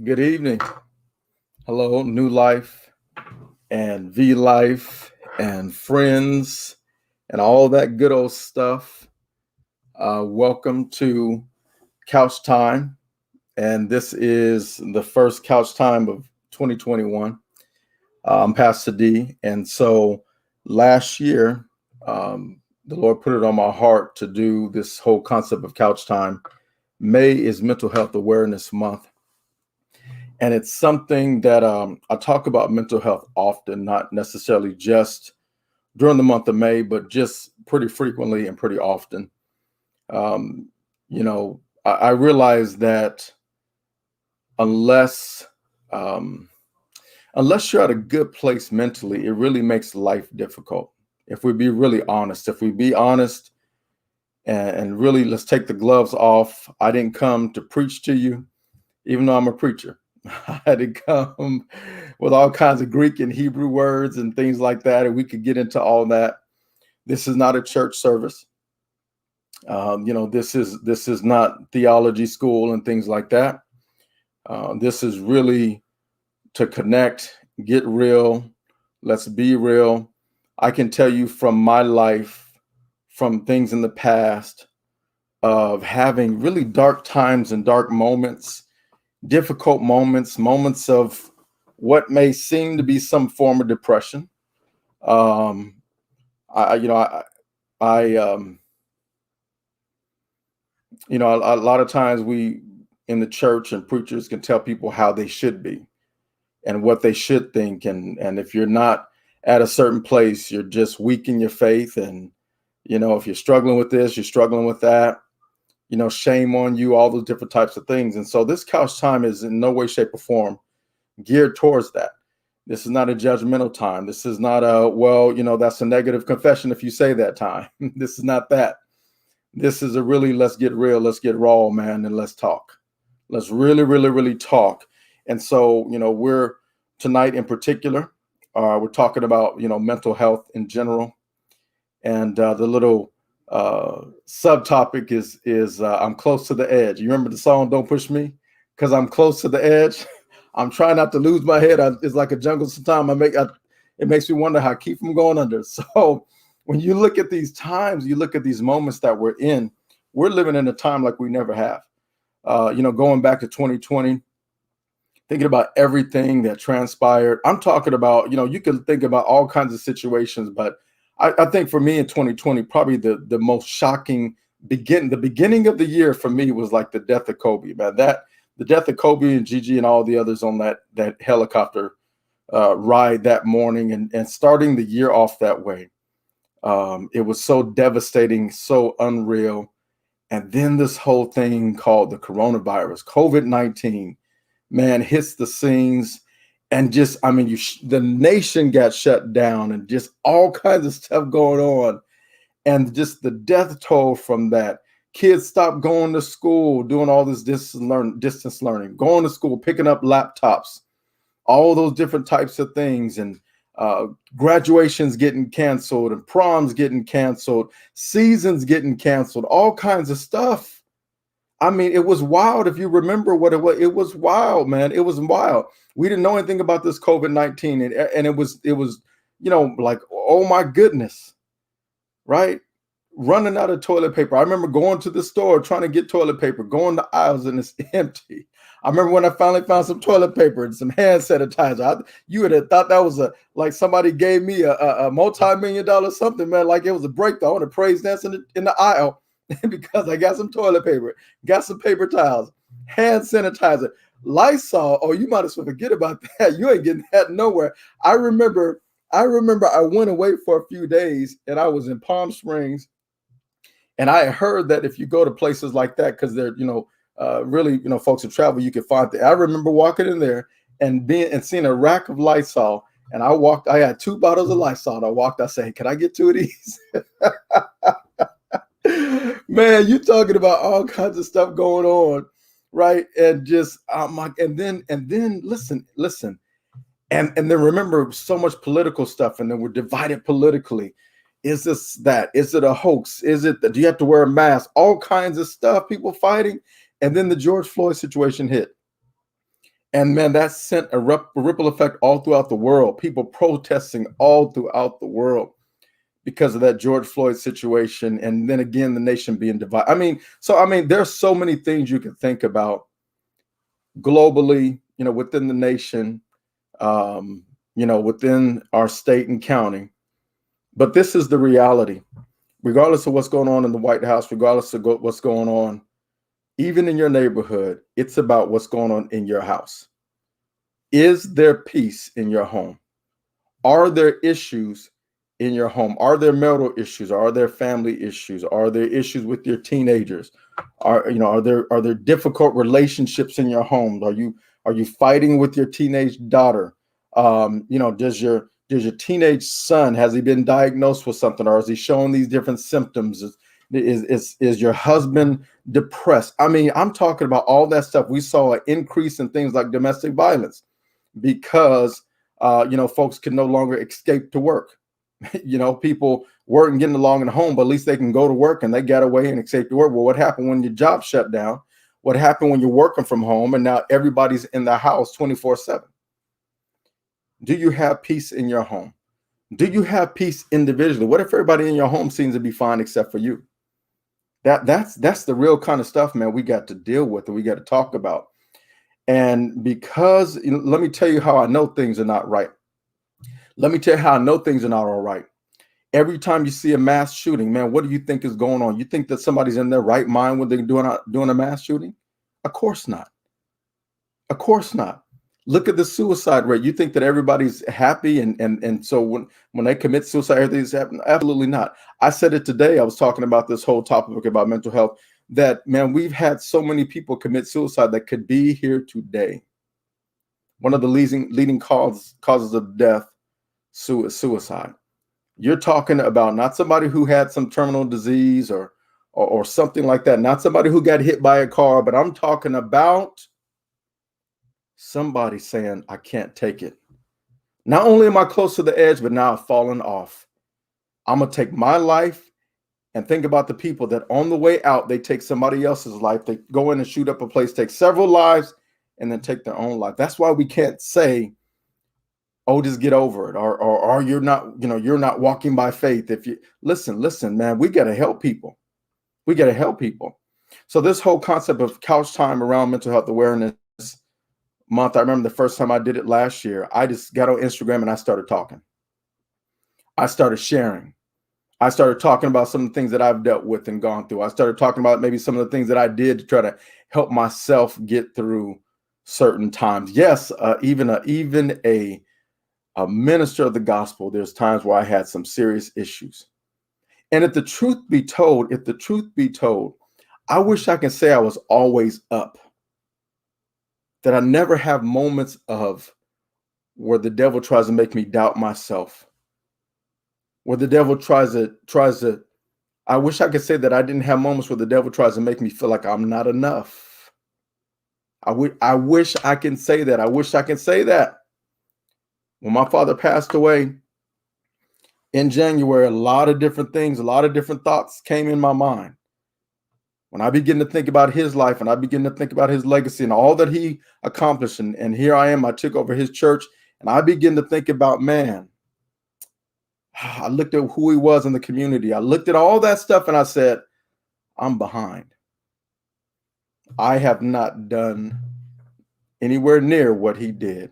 Good evening. Hello, New Life and V Life and friends and all that good old stuff. Welcome to Couch Time. And this is the first Couch Time of 2021. I'm Pastor D. And so last year, the Lord put it on my heart to do this whole concept of Couch Time. May is Mental Health Awareness Month. And it's something that I talk about mental health often, not necessarily just during the month of May, but just pretty frequently and pretty often. Um, I realize that unless um, unless you're at a good place mentally, it really makes life difficult. If we be really honest, if we be honest and really let's take the gloves off. I didn't come to preach to you, even though I'm a preacher. I had to come with all kinds of Greek and Hebrew words and things like that, and we could get into all that. This is not a church service. This is not theology school and things like that. This is really to connect, get real. Let's be real. I can tell you from my life, from things in the past, of having really dark times and dark moments, difficult moments, moments of what may seem to be some form of depression. Um, I, you know, I a lot of times we in the church and preachers can tell people how they should be and what they should think, and if you're not at a certain place, you're just weak in your faith, and if you're struggling with this, you're struggling with that. Shame on you, all those different types of things. And so this couch time is in no way, shape, or form geared towards that. This is not a judgmental time. This is not that's a negative confession if you say that time. This is not that. This is a really, let's get real, let's get raw, man, and let's talk. Let's really, really, really talk. And so, we're tonight in particular, we're talking about, mental health in general. And the little subtopic is I'm close to the edge. You remember the song "Don't Push Me" because I'm close to the edge. I'm trying not to lose my head. It's like a jungle. Sometimes it makes me wonder how I keep from going under. So when you look at these times, you look at these moments that we're in. We're living in a time like we never have. Going back to 2020, thinking about everything that transpired. I'm talking about, you can think about all kinds of situations, but I think for me in 2020, probably the most shocking the beginning of the year for me was like the death of Kobe, man. The death of Kobe and Gigi and all the others on that helicopter ride that morning, and starting the year off that way. It was so devastating, so unreal. And then this whole thing called the coronavirus, COVID-19, man, hits the scenes. And just, I mean, the nation got shut down and just all kinds of stuff going on. And just the death toll from that. Kids stopped going to school, doing all this distance learning, going to school, picking up laptops, all those different types of things. And graduations getting canceled and proms getting canceled, seasons getting canceled, all kinds of stuff. I mean, it was wild. If you remember what it was wild, man. It was wild. We didn't know anything about this COVID-19, and it was, like, oh my goodness, right? Running out of toilet paper. I remember going to the store trying to get toilet paper, going to aisles and it's empty. I remember when I finally found some toilet paper and some hand sanitizer. You would have thought that was like somebody gave me a multi-million dollar something, man. Like it was a breakthrough. I want to praise dance in the aisle because I got some toilet paper, got some paper towels, hand sanitizer, Lysol. Oh, you might as well forget about that. You ain't getting that nowhere. I remember I went away for a few days and I was in Palm Springs, and I heard that if you go to places like that, because they're, really, folks who travel, you can find that. I remember walking in there and seeing a rack of Lysol. And I had 2 bottles of Lysol. And I said, hey, can I get 2 of these? Man, you talking about all kinds of stuff going on, right? And just and then listen, and then remember so much political stuff, and then we're divided politically. Is this that? Is it a hoax? Is it that? Do you have to wear a mask? All kinds of stuff, people fighting, and then the George Floyd situation hit, And man, that sent a ripple effect all throughout the world. People protesting all throughout the world because of that George Floyd situation. And then again, the nation being divided. There's so many things you can think about globally, within the nation, within our state and county. But this is the reality. Regardless of what's going on in the White House, regardless of what's going on, even in your neighborhood, it's about what's going on in your house. Is there peace in your home? Are there issues in your home? Are there marital issues? Are there family issues? Are there issues with your teenagers? Are there difficult relationships in your home? Are you fighting with your teenage daughter? Does your teenage son, has he been diagnosed with something, or is he showing these different symptoms? Is your husband depressed? I'm talking about all that stuff. We saw an increase in things like domestic violence because folks can no longer escape to work. People weren't getting along in the home, but at least they can go to work, and they got away and escape to work. Well, what happened when your job shut down? What happened when you're working from home and now everybody's in the house 24/7? Do you have peace in your home? Do you have peace individually? What if everybody in your home seems to be fine except for you? That's the real kind of stuff, man, we got to deal with and we got to talk about. And because, let me tell you how I know things are not right. Let me tell you how I know things are not all right. Every time you see a mass shooting, man, what do you think is going on? You think that somebody's in their right mind when they're doing a mass shooting? Of course not. Of course not. Look at the suicide rate. You think that everybody's happy and so when they commit suicide, everything's happening? Absolutely not. I said it today. I was talking about this whole topic about mental health, that, man, we've had so many people commit suicide that could be here today. One of the leading causes of death, suicide. You're talking about not somebody who had some terminal disease or something like that, not somebody who got hit by a car, but I'm talking about somebody saying, I can't take it. Not only am I close to the edge, but now I've fallen off. I'm going to take my life. And think about the people that on the way out, they take somebody else's life. They go in and shoot up a place, take several lives, and then take their own life. That's why we can't say, oh, just get over it, or you're not walking by faith. If you listen, man, we got to help people. We got to help people. So this whole concept of couch time around mental health awareness month, I remember the first time I did it last year, I just got on Instagram and I started talking. I started sharing. I started talking about some of the things that I've dealt with and gone through. I started talking about maybe some of the things that I did to try to help myself get through certain times. Yes, even a minister of the gospel, there's times where I had some serious issues. And if the truth be told, I wish I could say I was always up, that I never have moments of where the devil tries to make me doubt myself, where the devil tries to, I wish I could say that I didn't have moments where the devil tries to make me feel like I'm not enough. I wish I can say that. I wish I can say that. When my father passed away in January, a lot of different things, a lot of different thoughts came in my mind. When I begin to think about his life and I begin to think about his legacy and all that he accomplished, and here I am, I took over his church, and I begin to think about, man, I looked at who he was in the community. I looked at all that stuff and I said, I'm behind. I have not done anywhere near what he did.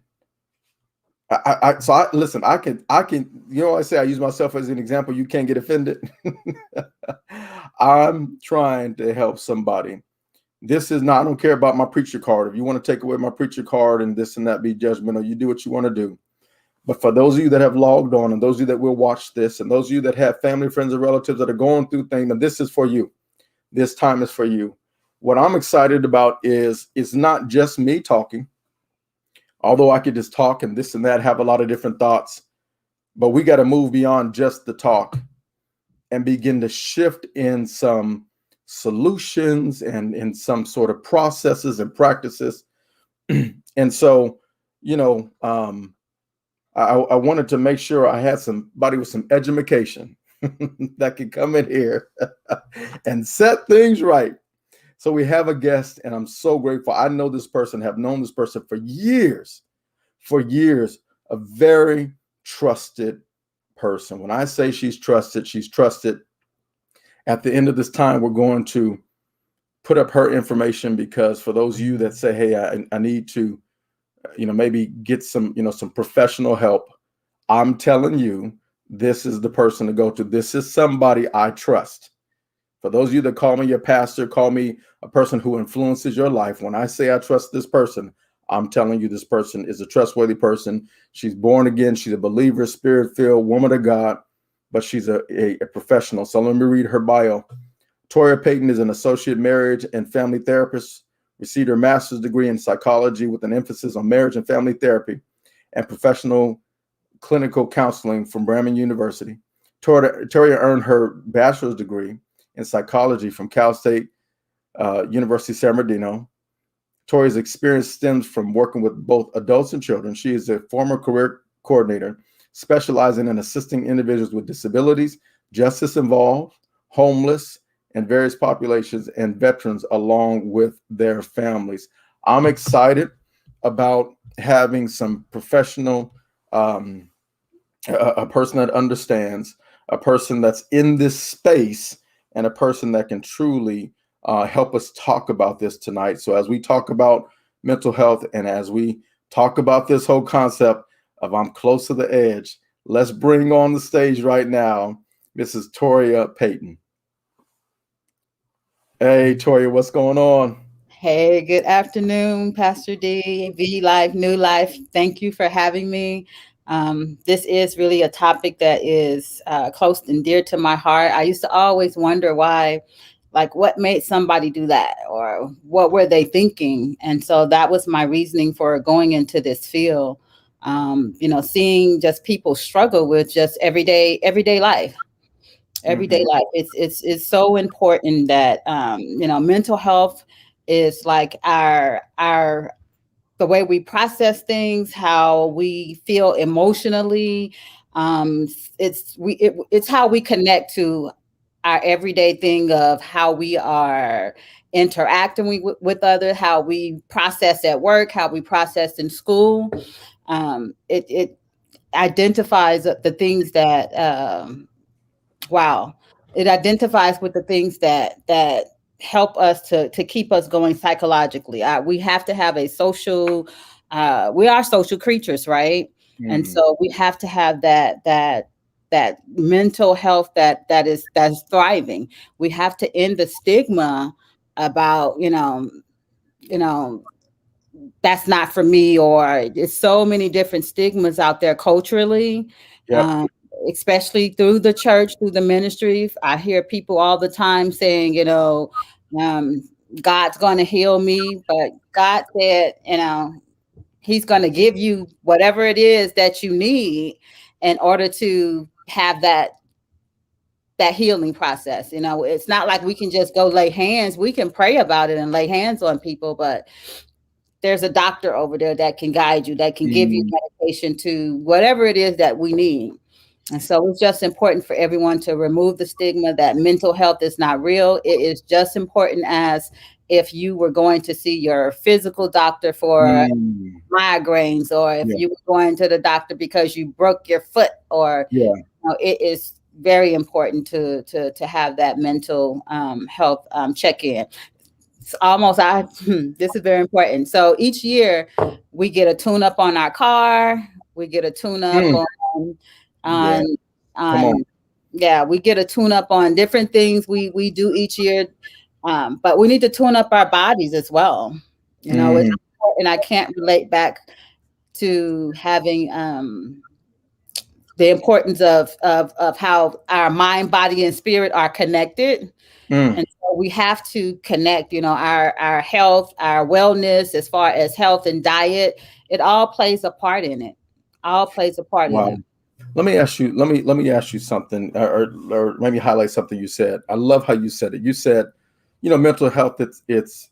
Listen, I can, I say I use myself as an example. You can't get offended. I'm trying to help somebody. This is not, I don't care about my preacher card. If you want to take away my preacher card and this and that, be judgmental, you do what you want to do. But for those of you that have logged on, and those of you that will watch this, and those of you that have family, friends, and relatives that are going through things, and this is for you. This time is for you. What I'm excited about is it's not just me talking, although I could just talk and this and that, have a lot of different thoughts, but we got to move beyond just the talk and begin to shift in some solutions and in some sort of processes and practices. And so, I wanted to make sure I had somebody with some education that could come in here and set things right. So we have a guest, and I'm so grateful. I know this person, have known this person for years, a very trusted person. When I say she's trusted, she's trusted. At the end of this time, we're going to put up her information, because for those of you that say, hey, I need to, maybe get some, some professional help, I'm telling you, this is the person to go to. This is somebody I trust. For those of you that call me your pastor, call me a person who influences your life, when I say I trust this person, I'm telling you this person is a trustworthy person. She's born again. She's a believer, spirit-filled woman of God, but she's a professional. So let me read her bio. Torria Payton is an associate marriage and family therapist, received her master's degree in psychology with an emphasis on marriage and family therapy and professional clinical counseling from Bremen University. Torria earned her bachelor's degree in psychology from Cal State University San Bernardino. Torria's experience stems from working with both adults and children. She is a former career coordinator specializing in assisting individuals with disabilities, justice involved, homeless, and various populations, and veterans along with their families. I'm excited about having some professional, a person that understands, a person that's in this space, and a person that can truly help us talk about this tonight. So as we talk about mental health, and as we talk about this whole concept of I'm close to the edge, let's bring on the stage right now Mrs. Torria Payton. Hey, Torria, what's going on? Hey, good afternoon, Pastor D, V Life, New Life. Thank you for having me. This is really a topic that is close and dear to my heart. I used to always wonder why, like, what made somebody do that, or what were they thinking? And so that was my reasoning for going into this field. Seeing just people struggle with just everyday life. Everyday Mm-hmm. life. It's so important that mental health is like our the way we process things, how we feel emotionally. It's how we connect to our everyday thing of how we are interacting with others, how we process at work, how we process in school. It identifies the things that wow, it identifies with the things that help us to keep us going psychologically. We have to have a social, we are social creatures, right? And Mm-hmm. so we have to have that mental health that's thriving. We have to end the stigma about you know that's not for me, or there's so many different stigmas out there culturally, Yep. um, especially through the church, through the ministry. I hear people all the time saying, um, God's going to heal me, but God said, He's going to give you whatever it is that you need in order to have that healing process. It's not like we can just go lay hands. We can pray about it and lay hands on people, but there's a doctor over there that can guide you, that can give you Mm-hmm. medication to whatever it is that we need. And so it's just important for everyone to remove the stigma that mental health is not real. It is just important as if you were going to see your physical doctor for Mm-hmm. migraines, or if Yeah. you were going to the doctor because you broke your foot, or Yeah. it is very important to have that mental health check-in. It's almost I this is very important. So each year we get a tune up on our car, we get a tune up Mm. Yeah. on Come on. on yeah, we get a tune up on different things we do each year. But we need to tune up our bodies as well. It's Mm-hmm. important. I can't relate back to having the importance of how our mind, body, and spirit are connected. Mm. And so we have to connect, our health, our wellness, as far as health and diet, it all plays a part in it. All plays a part in Wow. it. Let me ask you. Let me ask you something, or maybe highlight something you said. I love how you said it. You said, mental health. It's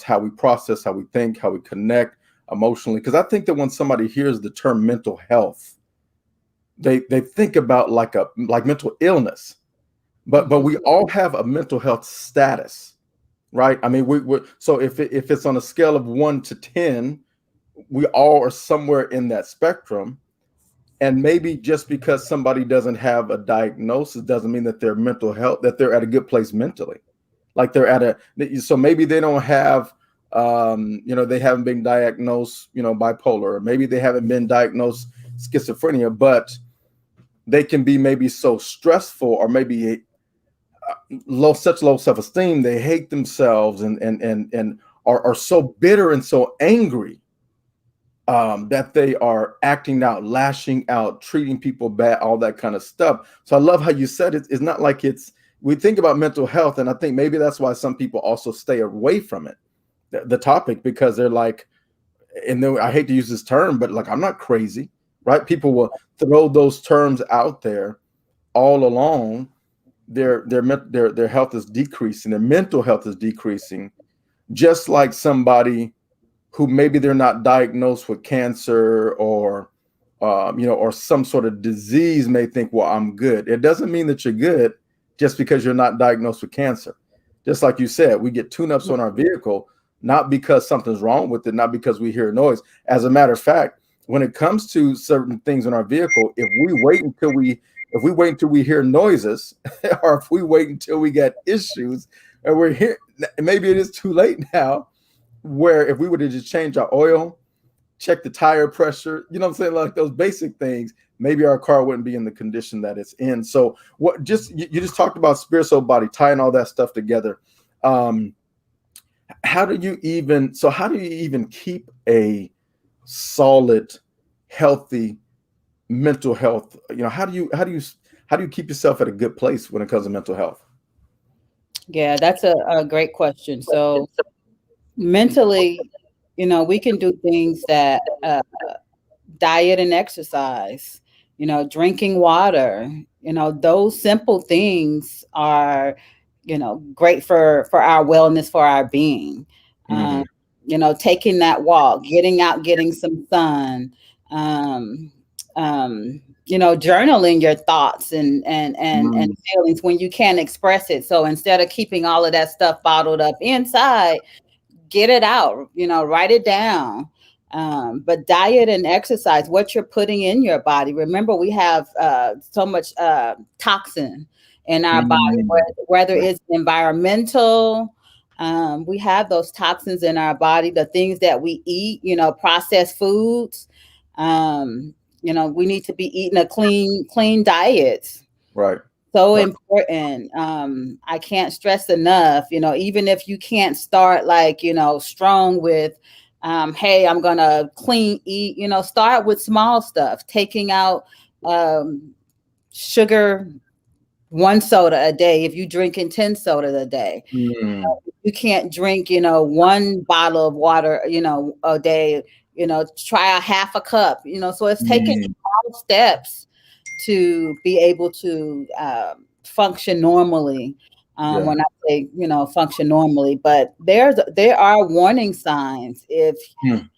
how we process, how we think, how we connect emotionally. Because I think that when somebody hears the term mental health, they think about like mental illness. But Mhm. we all have a mental health status. right? I mean, so if it's on a scale of 1 to 10, we all are somewhere in that spectrum. And maybe just because somebody doesn't have a diagnosis doesn't mean that their mental health, that they're at a good place mentally. Like they're at a, so maybe they don't have, they haven't been diagnosed, bipolar, or maybe they haven't been diagnosed schizophrenia, but they can be maybe so stressful, or maybe such low self-esteem, they hate themselves, and are so bitter and so angry, that they are acting out, lashing out, treating people bad, all that kind of stuff. So I love how you said it. It's not like we think about mental health, and I think maybe that's why some people also stay away from it, the topic, because they're like, and then I hate to use this term, but like, I'm not crazy, right? People will throw those terms out there all along. Their health is decreasing, their mental health is decreasing, just like somebody who maybe they're not diagnosed with cancer, or some sort of disease, may think, well, I'm good. It doesn't mean that you're good just because you're not diagnosed with cancer. Just like you said, we get tune-ups on our vehicle, not because something's wrong with it, not because we hear noise. As a matter of fact, when it comes to certain things in our vehicle, if we wait until we hear noises, or if we wait until we get issues, and we're here, maybe it is too late now, where if we were to just change our oil, check the tire pressure, you know what I'm saying, like those basic things, maybe our car wouldn't be in the condition that it's in. So you just talked about spirit, soul, body, tying all that stuff together. um how do you even keep a solid, healthy mental health? How do you keep yourself at a good place when it comes to mental health? Yeah, that's a great question. So mentally, we can do things that diet and exercise, drinking water, those simple things are, great for our wellness, for our being. Um, Mm-hmm. Taking that walk, getting out, getting some sun, um, journaling your thoughts and Mm, feelings when you can't express it. So instead of keeping all of that stuff bottled up inside, get it out, write it down. But diet and exercise, what you're putting in your body. Remember, we have so much toxin in our body, mm, whether yeah. it's environmental. We have those toxins in our body, the things that we eat, processed foods. We need to be eating a clean diet. Right. So Right. important. I can't stress enough, even if you can't start like, strong with, hey, I'm gonna clean eat, start with small stuff, taking out sugar, one soda a day. If you drinking 10 sodas a day, Mm, you can't drink, one bottle of water, a day, try a half a cup, so it's taking mm, small steps to be able to function normally. yeah. When I say, function normally, but there are warning signs if Mm,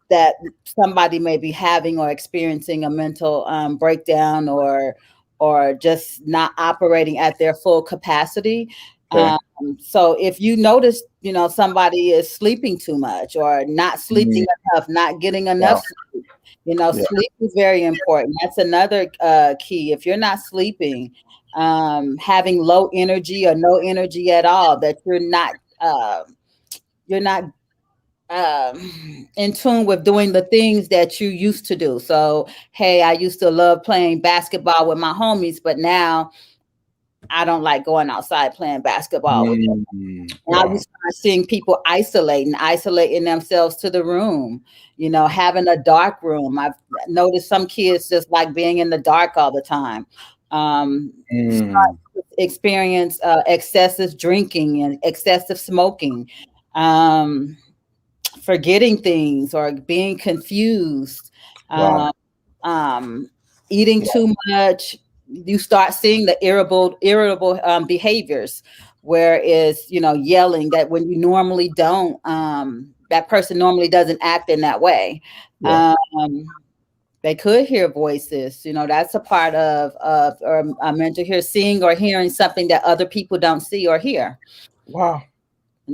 that somebody may be having or experiencing a mental breakdown, or just not operating at their full capacity. okay. Um, so if you notice, somebody is sleeping too much or not sleeping Mm, enough, not getting enough wow. sleep, Yeah. sleep is very important. That's another key. If you're not sleeping, having low energy or no energy at all, that you're not in tune with doing the things that you used to do. So, hey, I used to love playing basketball with my homies, but now I don't like going outside playing basketball with them. Now you Wow. start seeing people isolating themselves to the room, having a dark room. I've noticed some kids just like being in the dark all the time. Start Mm, to experience excessive drinking and excessive smoking. Um, Forgetting things or being confused, wow. um, eating too much. You start seeing the irritable behaviors, where is yelling that when you normally don't. That person normally doesn't act in that way. Yeah. Um, they could hear voices. That's a part of or I meant to hear seeing or hearing something that other people don't see or hear. Wow.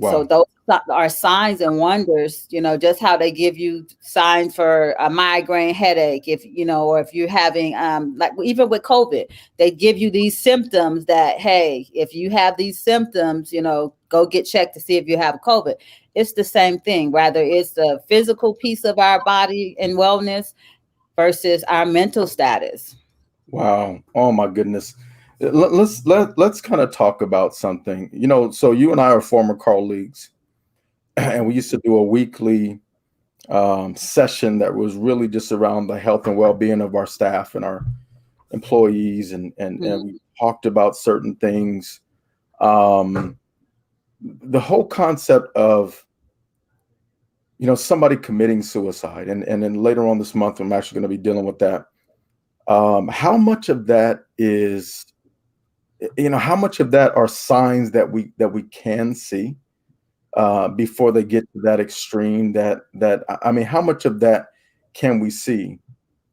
So Wow. those are signs and wonders, just how they give you signs for a migraine headache, if or if you're having like even with COVID, they give you these symptoms that, hey, if you have these symptoms, go get checked to see if you have COVID. It's the same thing, rather it's the physical piece of our body and wellness versus our mental status. Wow. Oh my goodness. Let's kind of talk about something. So you and I are former colleagues, and we used to do a weekly session that was really just around the health and well-being of our staff and our employees, and we Mhm. talked about certain things. Um, the whole concept of somebody committing suicide, and then later on this month, I'm actually going to be dealing with that. How much of that is how much of that are signs that we can see before they get to that extreme, that I mean, how much of that can we see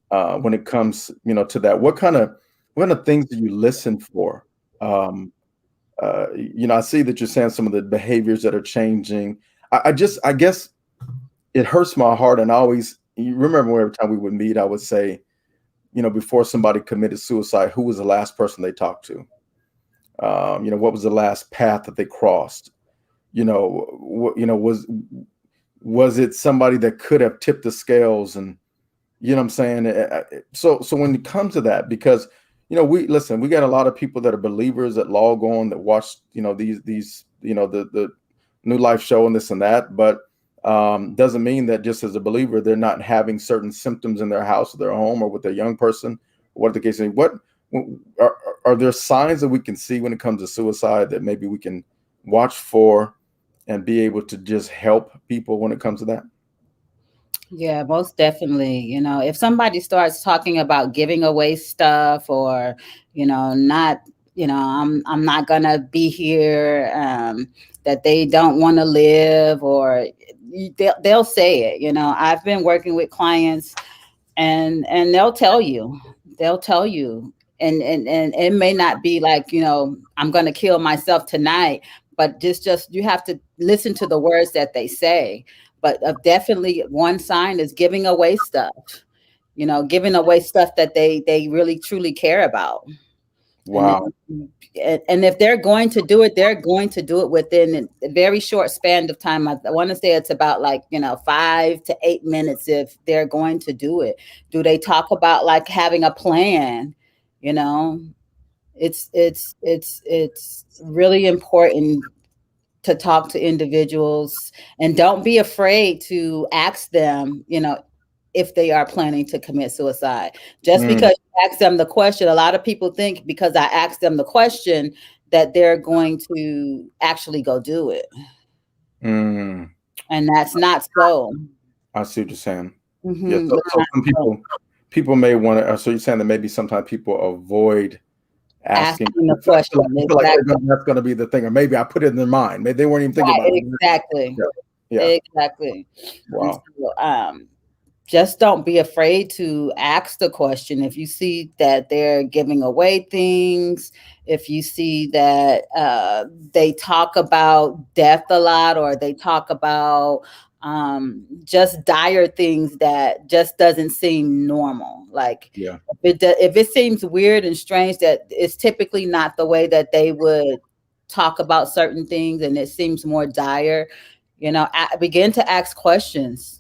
when it comes to that? What kind of things do you listen for? um, I see that you're saying some of the behaviors that are changing. I guess it hurts my heart, and I always, you remember, every time we would meet, I would say, before somebody committed suicide, who was the last person they talked to? What was the last path that they crossed? Was it somebody that could have tipped the scales? And what I'm saying. So when it comes to that, because we got a lot of people that are believers that log on, that watch these the New Life show and this and that, but doesn't mean that just as a believer they're not having certain symptoms in their house or their home or with a young person, what the case may be. What are, are there signs that we can see when it comes to suicide that maybe we can watch for and be able to just help people when it comes to that? Yeah, most definitely. If somebody starts talking about giving away stuff, or, not, I'm not gonna be here, that they don't want to live, or they'll say it. I've been working with clients, and they'll tell you, and it may not be like, I'm gonna kill myself tonight, but just you have to listen to the words that they say. But definitely one sign is giving away stuff, giving away stuff that they really truly care about. And Wow. then, and if they're going to do it, they're going to do it within a very short span of time. I want to say it's about like, 5 to 8 minutes if they're going to do it. Do they talk about like having a plan? You know, it's really important to talk to individuals, and don't be afraid to ask them, if they are planning to commit suicide. Just Mm, because you ask them the question, a lot of people think because I asked them the question that they're going to actually go do it. mm. And that's not so. I see what you're saying. Yeah. Hmm. So some people may want to. So you're saying that maybe sometimes people avoid asking. Asking the I feel question. like, I feel like Exactly. that's going to be the thing, or maybe I put it in their mind. Maybe they weren't even thinking Right. about it. Exactly. Yeah. Yeah. Exactly. And Wow. so, just don't be afraid to ask the question. If you see that they're giving away things, if you see that they talk about death a lot, or they talk about just dire things that just doesn't seem normal, like Yeah. if it seems weird and strange, that it's typically not the way that they would talk about certain things, and it seems more dire, begin to ask questions.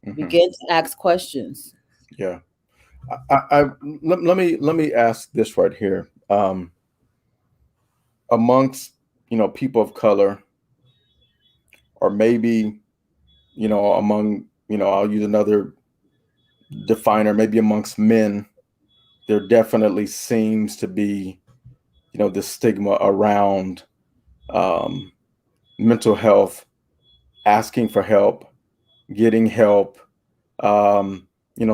Hmm. Begin to ask questions. Yeah. Let me ask this right here. Amongst people of color, or maybe among I'll use another definer, maybe amongst men, there definitely seems to be the stigma around um, mental health, asking for help, getting help, um,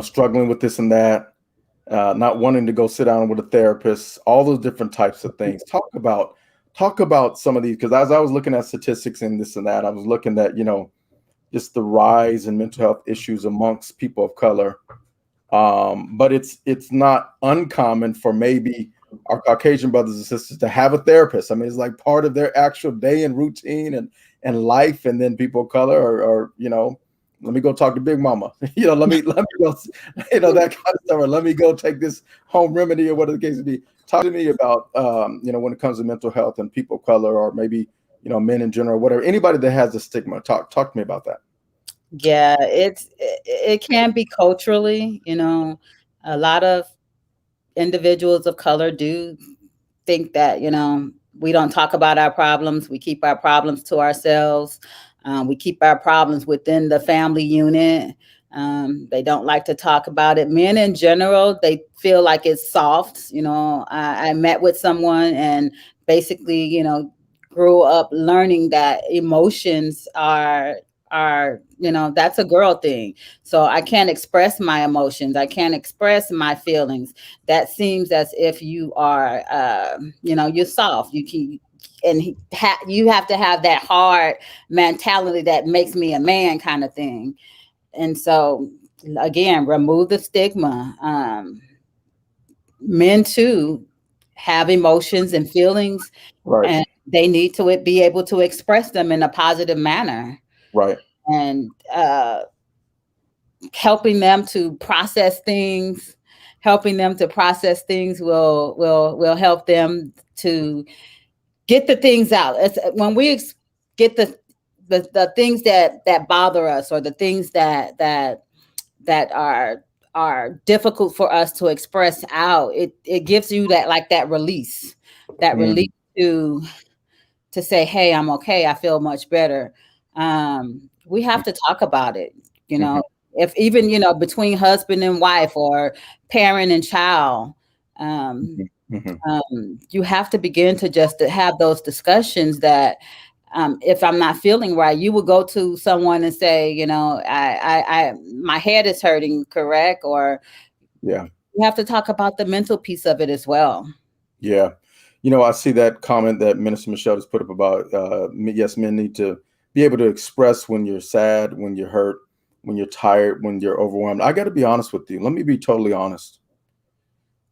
struggling with this and that, not wanting to go sit down with a therapist, all those different types of things. Talk about some of these, because as I was looking at statistics and this and that, I was looking at just the rise in mental health issues amongst people of color. But it's not uncommon for maybe our Caucasian brothers and sisters to have a therapist. I mean, it's like part of their actual day and routine, and life, and then people of color, or let me go talk to Big Mama. Let me go, that kind of stuff. Or let me go take this home remedy, or whatever the case may be. Talk to me about when it comes to mental health and people of color, or maybe men in general, whatever. Anybody that has a stigma, talk to me about that. Yeah, it can be culturally, a lot of individuals of color do think that we don't talk about our problems. We keep our problems to ourselves. We keep our problems within the family unit. They don't like to talk about it. Men in general, they feel like it's soft. I met with someone and basically, grew up learning that emotions are that's a girl thing. So I can't express my emotions. I can't express my feelings. That seems as if you are you're soft. You can and you have to have that hard mentality that makes me a man kind of thing. And so again, remove the stigma. Men too have emotions and feelings, Right. and they need to be able to express them in a positive manner. Right. And helping them to process things will help them to get the things out. It's when we get the things that bother us, or the things that are difficult for us to express out. It gives you that release, that Mhm. release to say, hey, I'm okay, I feel much better. We have to talk about it, you Mhm. know if even between husband and wife, or parent and child. um, Mhm. Mhm. you have to begin to just to have those discussions, that if I'm not feeling right, you will go to someone and say, my head is hurting, correct? Or Yeah. you have to talk about the mental piece of it as well. Yeah. I see that comment that Minister Michelle has put up about, yes, men need to be able to express when you're sad, when you're hurt, when you're tired, when you're overwhelmed. I got to be honest with you. Let me be totally honest.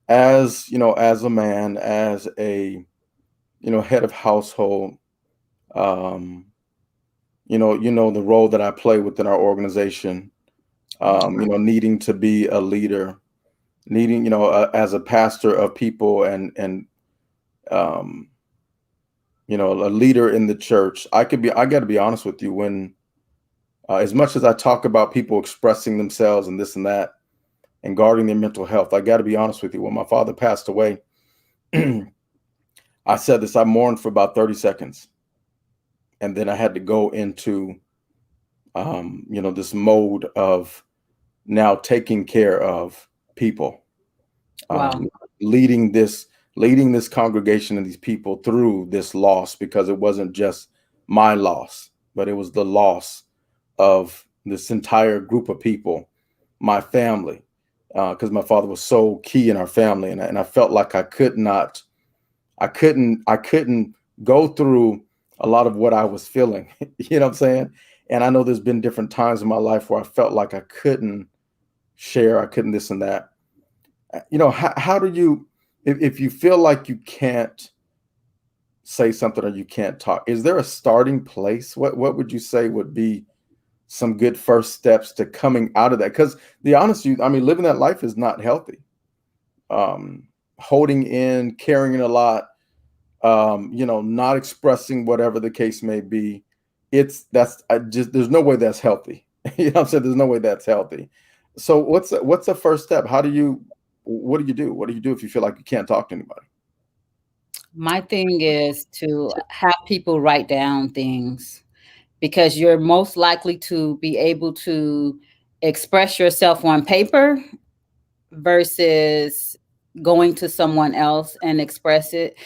As a man, as a, head of household, um, the role that I play within our organization, needing to be a leader, needing, as a pastor of people, and, um, a leader in the church. I got to be honest with you. When, as much as I talk about people expressing themselves and this and that, and guarding their mental health, I got to be honest with you. When my father passed away, I said this, I mourned for about 30 seconds. And then I had to go into, this mode of now taking care of people, Wow. um, leading this leading this congregation and these people through this loss, because it wasn't just my loss, but it was the loss of this entire group of people, my family, because my father was so key in our family, and I felt like I couldn't go through a lot of what I was feeling. You know what I'm saying? And I know there's been different times in my life where I felt like I couldn't share, I couldn't this and that. How do you, if you feel like you can't say something, or you can't talk, is there a starting place? What would you say would be some good first steps to coming out of that? Because the honest you, I mean, living that life is not healthy. Um, Holding in, carrying a lot, not expressing, whatever the case may be. That's I just There's no way that's healthy. I'm saying there's no way that's healthy. So what's the first step? What do you do? What do you do if you feel like you can't talk to anybody? My thing is to have people write down things, because you're most likely to be able to express yourself on paper versus going to someone else and express it.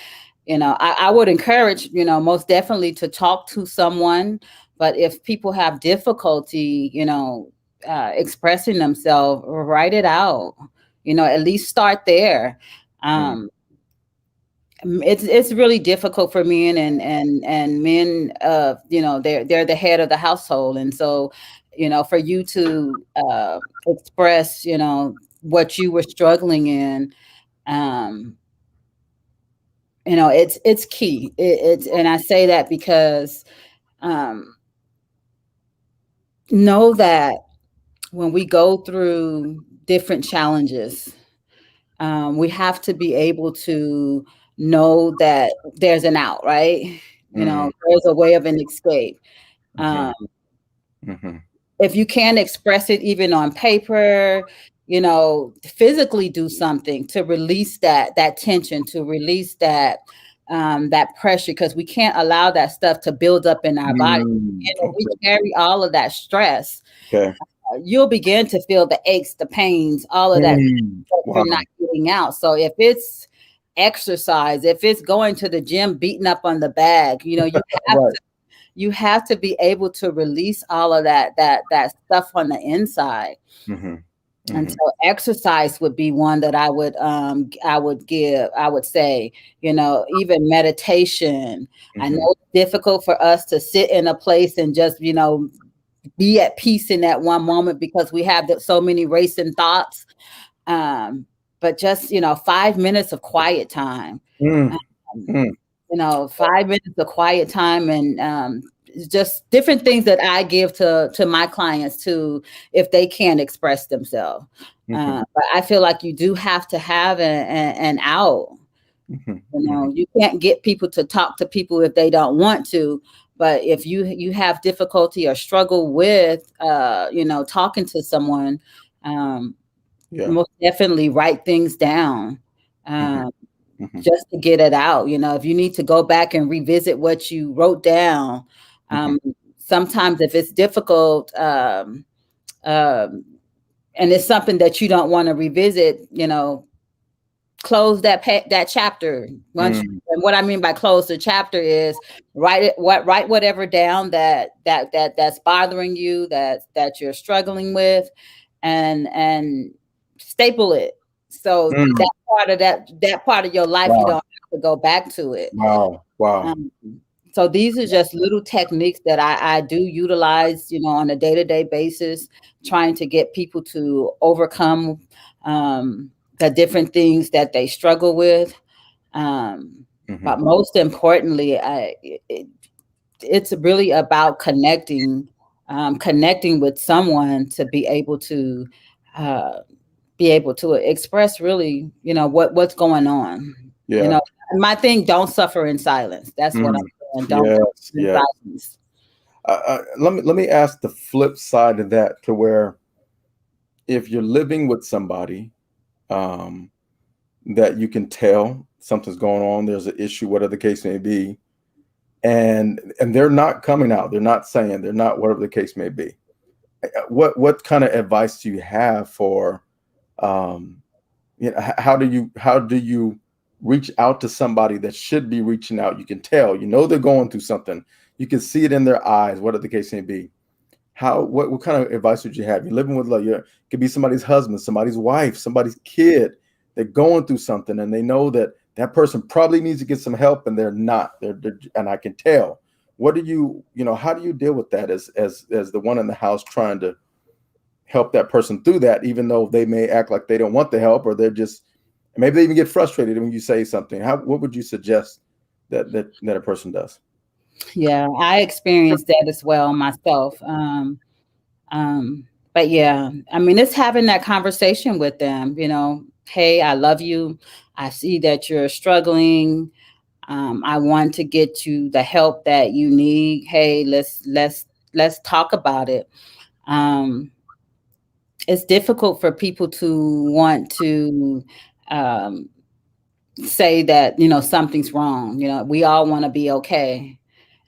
I would encourage, most definitely, to talk to someone. But if people have difficulty, expressing themselves, write it out. At least start there. Mm, um it's really difficult for men, and men, they're the head of the household. And so, for you to express, what you were struggling in, um it's key. It's And I say that because um, know that when we go through different challenges, we have to be able to know that there's an out, right? You know, Mm, there's a way of an escape. mhm, Um, mhm, if you can't express it even on paper, you know, physically do something to release that tension, to release that pressure, because we can't allow that stuff to build up in our body. And if we okay, carry all of that stress, okay. you'll begin to feel the aches, the pains, all of that that you're not Wow. getting out. So if it's exercise, if it's going to the gym, beating up on the bag, you know, have Right. you have to be able to release all of that stuff on the inside. Mhm, And mhm, so exercise would be one that I would say, you know, even meditation. I mhm, know it's difficult for us to sit in a place and just, you know, be at peace in that one moment because we have so many racing thoughts. But just, you know, 5 minutes of quiet time. mm, Um, mm. you know, 5 minutes of quiet time, and just different things that I give to my clients too, if they can't express themselves. Mhm, But I feel like you do have to have an out. mhm, You mhm, know, you can't get people to talk to people if they don't want to. But if you have difficulty or struggle with, you know, talking to someone, um, yeah. most definitely write things down. Mhm, Um, mhm, just to get it out. You know, if you need to go back and revisit what you wrote down, mhm, um, sometimes if it's difficult, um, and it's something that you don't want to revisit, you know, close that chapter. Once, mm, and what I mean by close the chapter is write whatever down that's bothering you, that you're struggling with, and staple it. So mm. that part of your life, you don't Wow. have to go back to it. Wow. Wow. Um, so these are just little techniques that I do utilize, you know, on a day-to-day basis, trying to get people to overcome the different things that they struggle with. Um, Mhm, but most importantly, it's really about connecting with someone to uh, be able to express really, you know, what's going on. You yeah. know, my thing, don't suffer in silence. That's what I'm Mm, saying. Don't yes, suffer in yes. silence. Let me ask the flip side of that, to where if you're living with somebody, um, that you can tell something's going on, there's an issue, whatever the case may be, and they're not coming out, they're not saying, they're not, whatever the case may be. What kind of advice do you have for, um, you know, how do you reach out to somebody that should be reaching out? You can tell, you know, they're going through something. You can see it in their eyes, whatever the case may be. What kind of advice would you have? You're living with, like, it could be somebody's husband, somebody's wife, somebody's kid. They're going through something, and they know that that person probably needs to get some help, and they're not. And I can tell. What do you know? How do you deal with that as the one in the house trying to help that person through that, even though they may act like they don't want the help, or they're just, maybe they even get frustrated when you say something. What would you suggest that a person does? Yeah, I experienced that as well myself. But yeah, I mean, it's having that conversation with them, you know, hey, I love you. I see that you're struggling. I want to get you the help that you need. Hey, let's talk about it. Um, it's difficult for people to want to um, say that, you know, something's wrong. You know, we all want to be okay,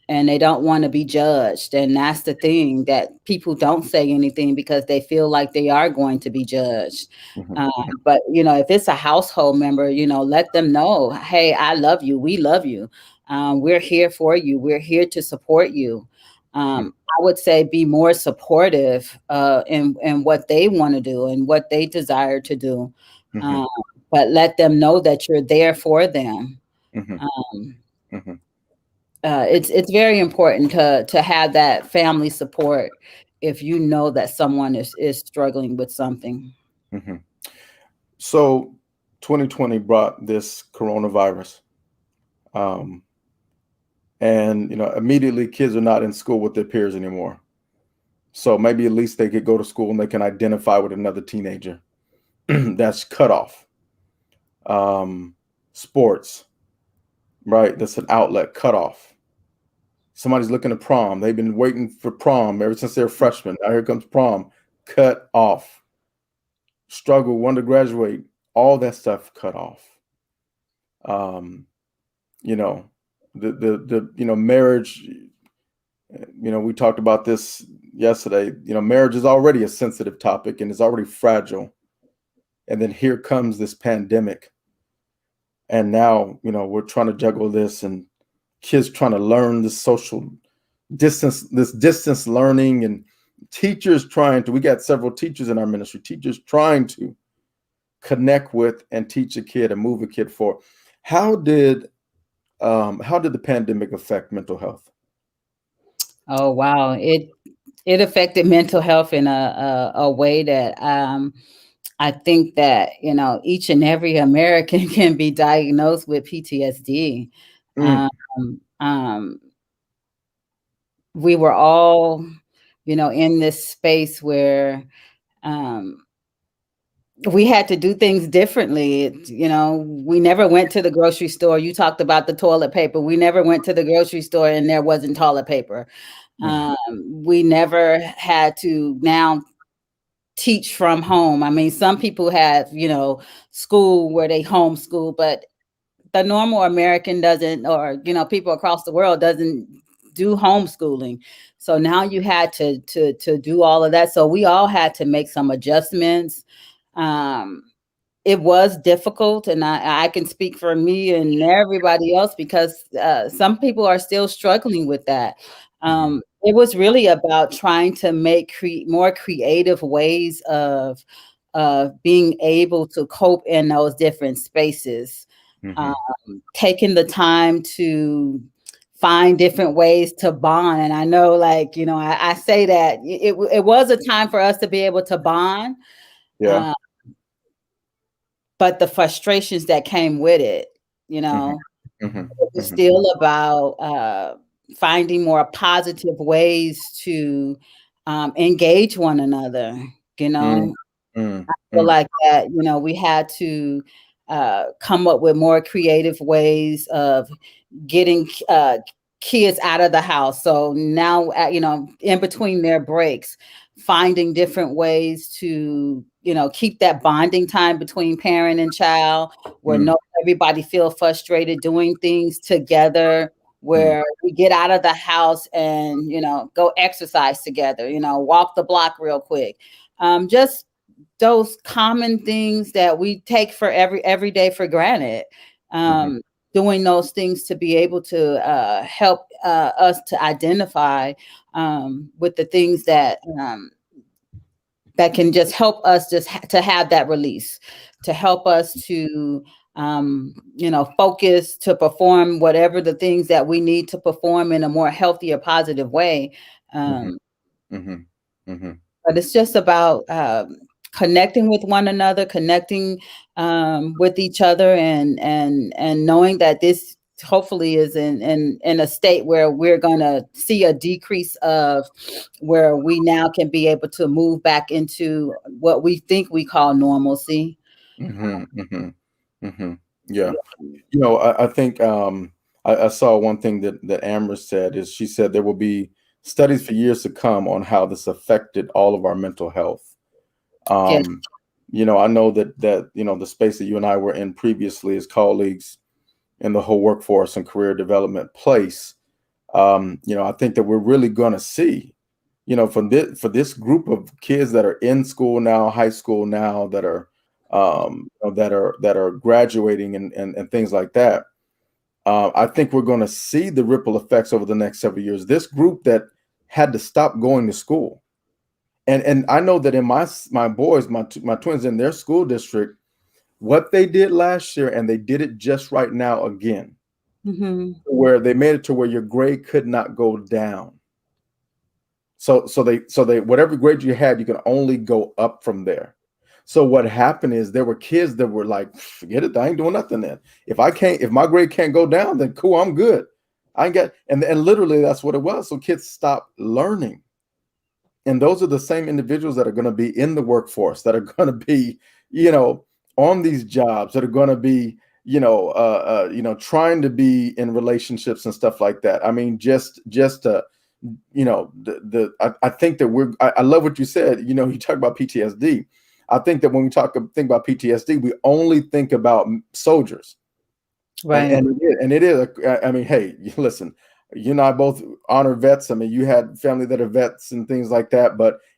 and they don't want to be judged. And that's the thing, that people don't say anything because they feel like they are going to be judged. Mhm, Uh, but you know, if it's a household member, you know, let them know, hey, I love you. We love you. We're here for you. We're here to support you. mhm, I would say be more supportive in what they want to do and what they desire to do. mhm, Um, but let them know that you're there for them. mhm, Um, mhm, it's very important to have that family support if you know that someone is struggling with something. mhm. So 2020 brought this coronavirus. Um, and immediately kids are not in school with their peers anymore. So maybe at least they could go to school and they can identify with another teenager. That's cut off. Sports, right? That's an outlet cut off. Somebody's looking to prom. They've been waiting for prom ever since they're freshmen. Now here comes prom. Cut off. Struggle, want to graduate. All that stuff cut off. Um, you know, the marriage. We talked about this yesterday. Marriage is already a sensitive topic and is already fragile. And then here comes this pandemic. And now, we're trying to juggle this, and kids trying to learn this social distance, this distance learning, and teachers we got several teachers in our ministry, teachers trying to connect with and teach a kid and move a kid forward. How did the pandemic affect mental health? Oh wow, it affected mental health in a way that I think that each and every American can be diagnosed with PTSD. Mm, Um, um, we were all, in this space where um, we had to do things differently. We never went to the grocery store. You talked about the toilet paper. We never went to the grocery store and there wasn't toilet paper. mm, We never had to now teach from home. I mean, some people have, school where they homeschool, but the normal American doesn't, or, people across the world doesn't do homeschooling. So now you had to do all of that. So we all had to make some adjustments. Um, it was difficult, and I can speak for me and everybody else because some people are still struggling with that. mhm, It was really about trying to make more creative ways of being able to cope in those different spaces. Um, mhm. Taking the time to find different ways to bond, and I know, like I say that it was a time for us to be able to bond. Yeah. Um, but the frustrations that came with it, you Mhm, know, mhm, it was mhm, still about finding more positive ways to engage one another. You mm, know, mm, feel mm, like that, we had to come up with more creative ways of getting kids out of the house. So now, in between their breaks, finding different ways to, keep that bonding time between parent and child, where mm, no everybody feel frustrated doing things together, mm, where we get out of the house and, go exercise together, walk the block real quick. Just those common things that we take for every day for granted. mhm, Um, Doing those things to be able to help us to identify with the things that can just help us to have that release, to help us to focus, to perform whatever the things that we need to perform in a more healthy or positive way. mhm, Um, mhm, mhm, but it's just about connecting with one another, connecting with each other, and knowing that this hopefully is in a state where we're going to see a decrease of where we now can be able to move back into what we think we call normalcy. mhm, mhm, mhm. Yeah. I think I saw one thing that Amber said is she said there will be studies for years to come on how this affected all of our mental health. Yes. Um, I know that the space that you and I were in previously as colleagues in the whole workforce and career development place. I think that we're really going to see, for this group of kids that are in school now, high school now, that are that are graduating and things like that. I think we're going to see the ripple effects over the next several years. This group that had to stop going to school, and I know that in my boys, my twins in their school district, what they did last year, and they did it just right now again, Hmm. where they made it to where your grade could not go down. So they whatever grade you had, you can only go up from there. So what happened is there were kids that were like, forget it, I ain't doing nothing then. If my grade can't go down, then cool, I'm good. I get, and literally that's what it was. So kids stop learning, and those are the same individuals that are going to be in the workforce, that are going to be, you know, on these jobs, that are going to be, trying to be in relationships and stuff like that. I mean, I think that I love what you said. You know, you talk about PTSD. I think that when we think about PTSD, we only think about soldiers, Right. and it is. I mean, hey, listen, you and I both honor vets. I mean, you had family that are vets and things like that,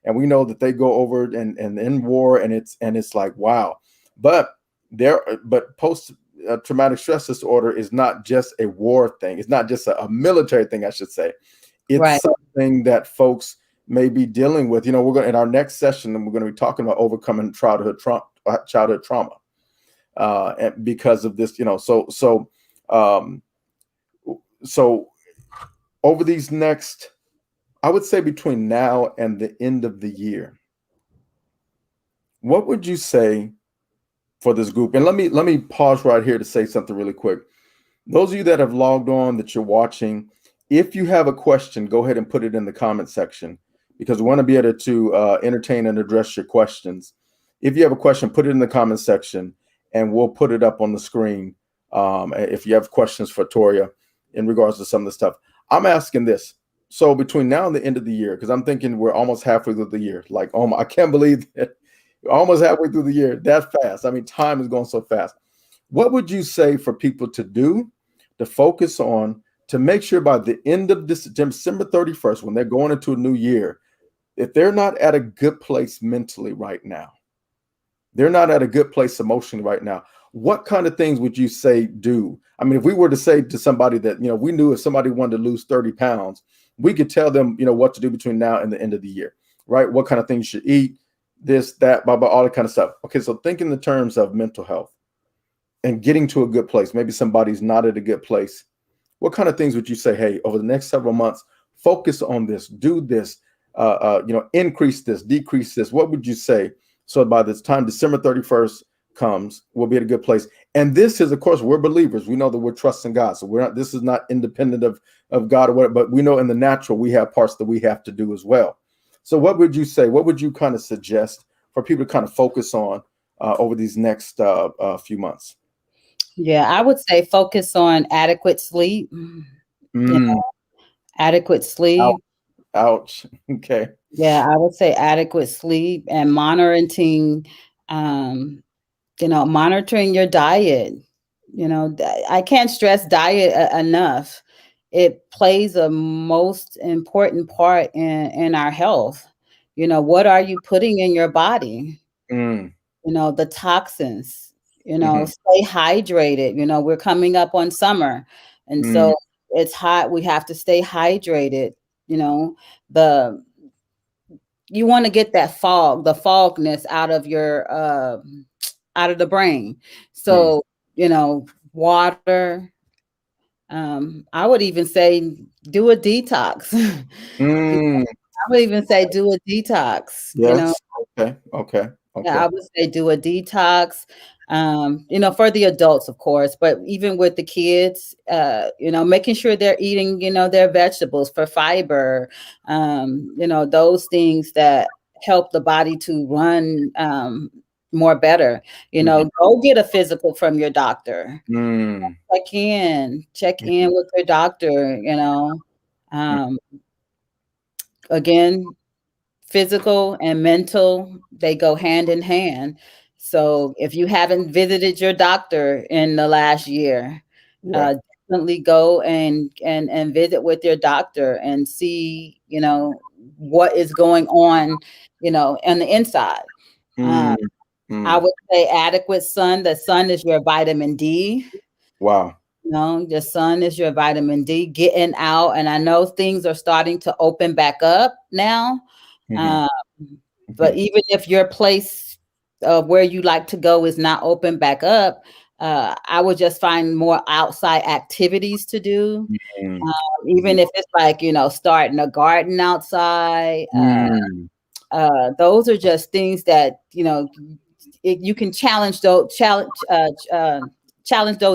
and we know that they go over and in war, and it's like, wow. But post traumatic stress disorder is not just a war thing. It's not just a military thing, I should say. It's Right. something that folks may be dealing with. You know, we're going in our next session, and we're going to be talking about overcoming childhood trauma, and because of this, um, so over these next, I would say between now and the end of the year, what would you say for this group? And let me pause right here to say something really quick. Those of you that have logged on, that you're watching, if you have a question, go ahead and put it in the comment section, because we want to be able to entertain and address your questions. If you have a question, put it in the comment section, and we'll put it up on the screen. If you have questions for Torria in regards to some of the stuff, I'm asking this. So between now and the end of the year, because I'm thinking we're almost halfway through the year. Like, oh, I can't believe that we're almost halfway through the year that fast. I mean, time is going so fast. What would you say for people to do, to focus on, to make sure by the end of this December 31st, when they're going into a new year, if they're not at a good place mentally right now, they're not at a good place emotionally right now, what kind of things would you say do? I mean, if we were to say to somebody that, we knew if somebody wanted to lose 30 pounds, we could tell them, what to do between now and the end of the year, right? What kind of things you should eat, this, that, blah, blah, all that kind of stuff. Okay, so think in the terms of mental health and getting to a good place. Maybe somebody's not at a good place. What kind of things would you say, hey, over the next several months, focus on this, do this, increase this, decrease this? What would you say? So by the time December 31st comes, we'll be at a good place. And this is, of course, we're believers. We know that we're trusting God. So this is not independent of God or whatever, but we know in the natural, we have parts that we have to do as well. So what would you say? What would you kind of suggest for people to kind of focus on over these next few months? Yeah, I would say focus on adequate sleep. Yeah, Mm, adequate ouch, sleep. ouch. Okay. Yeah, I would say adequate sleep and um, monitoring your diet. I can't stress diet enough. It plays a most important part in our health. What are you putting in your body? Mm, The toxins, hmm stay hydrated. We're coming up on summer, and mm, so it's hot. We have to stay hydrated. You know, the you want to get the fogness out of the brain. mm, So, water. I would even say do a detox. mm. I would even say do a detox. Yes. Okay. Okay. Yeah, Okay. I would say do a detox. For the adults, of course, but even with the kids, making sure they're eating, their vegetables for fiber, those things that help the body to run more better. Mhm. Go get a physical from your doctor. Mm, Check mhm, in with your doctor. mm. Um, Again, physical and mental, they go hand in hand. So if you haven't visited your doctor in the last year, Yeah. definitely go and visit with your doctor and see, what is going on the inside. Mm, Uh, I mm. would say adequate sun. The sun is your vitamin D. Wow. The sun is your vitamin D. Getting out, and I know things are starting to open back up now. Mhm, Um, but mhm, even if your place where you like to go is not open back up, I would just find more outside activities to do. mm, Even if it's like, starting a garden outside. mm, Those are just things that, you can challenge those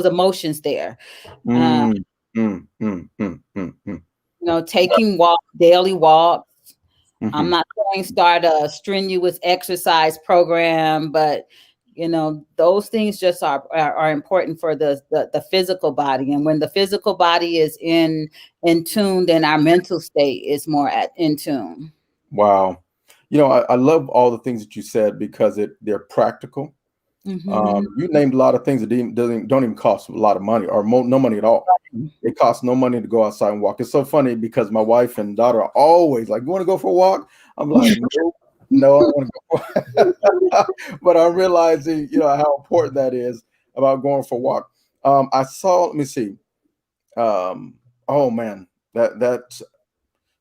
emotions there. Uh, mm, mm, mm, mm. taking daily walks. I'm Hmm. not saying start a strenuous exercise program, but those things just are important for the physical body. And when the physical body is in tune, then our mental state is more in tune. Wow. I love all the things that you said because they're practical. Hmm. You named a lot of things that don't even cost a lot of money or no money at all. It costs no money to go outside and walk. It's so funny because my wife and daughter are always like, "You want to go for a walk?" I'm like, "Nope, no, I don't want to go." But I'm realizing, how important that is about going for a walk. I saw. Let me see. Oh man, that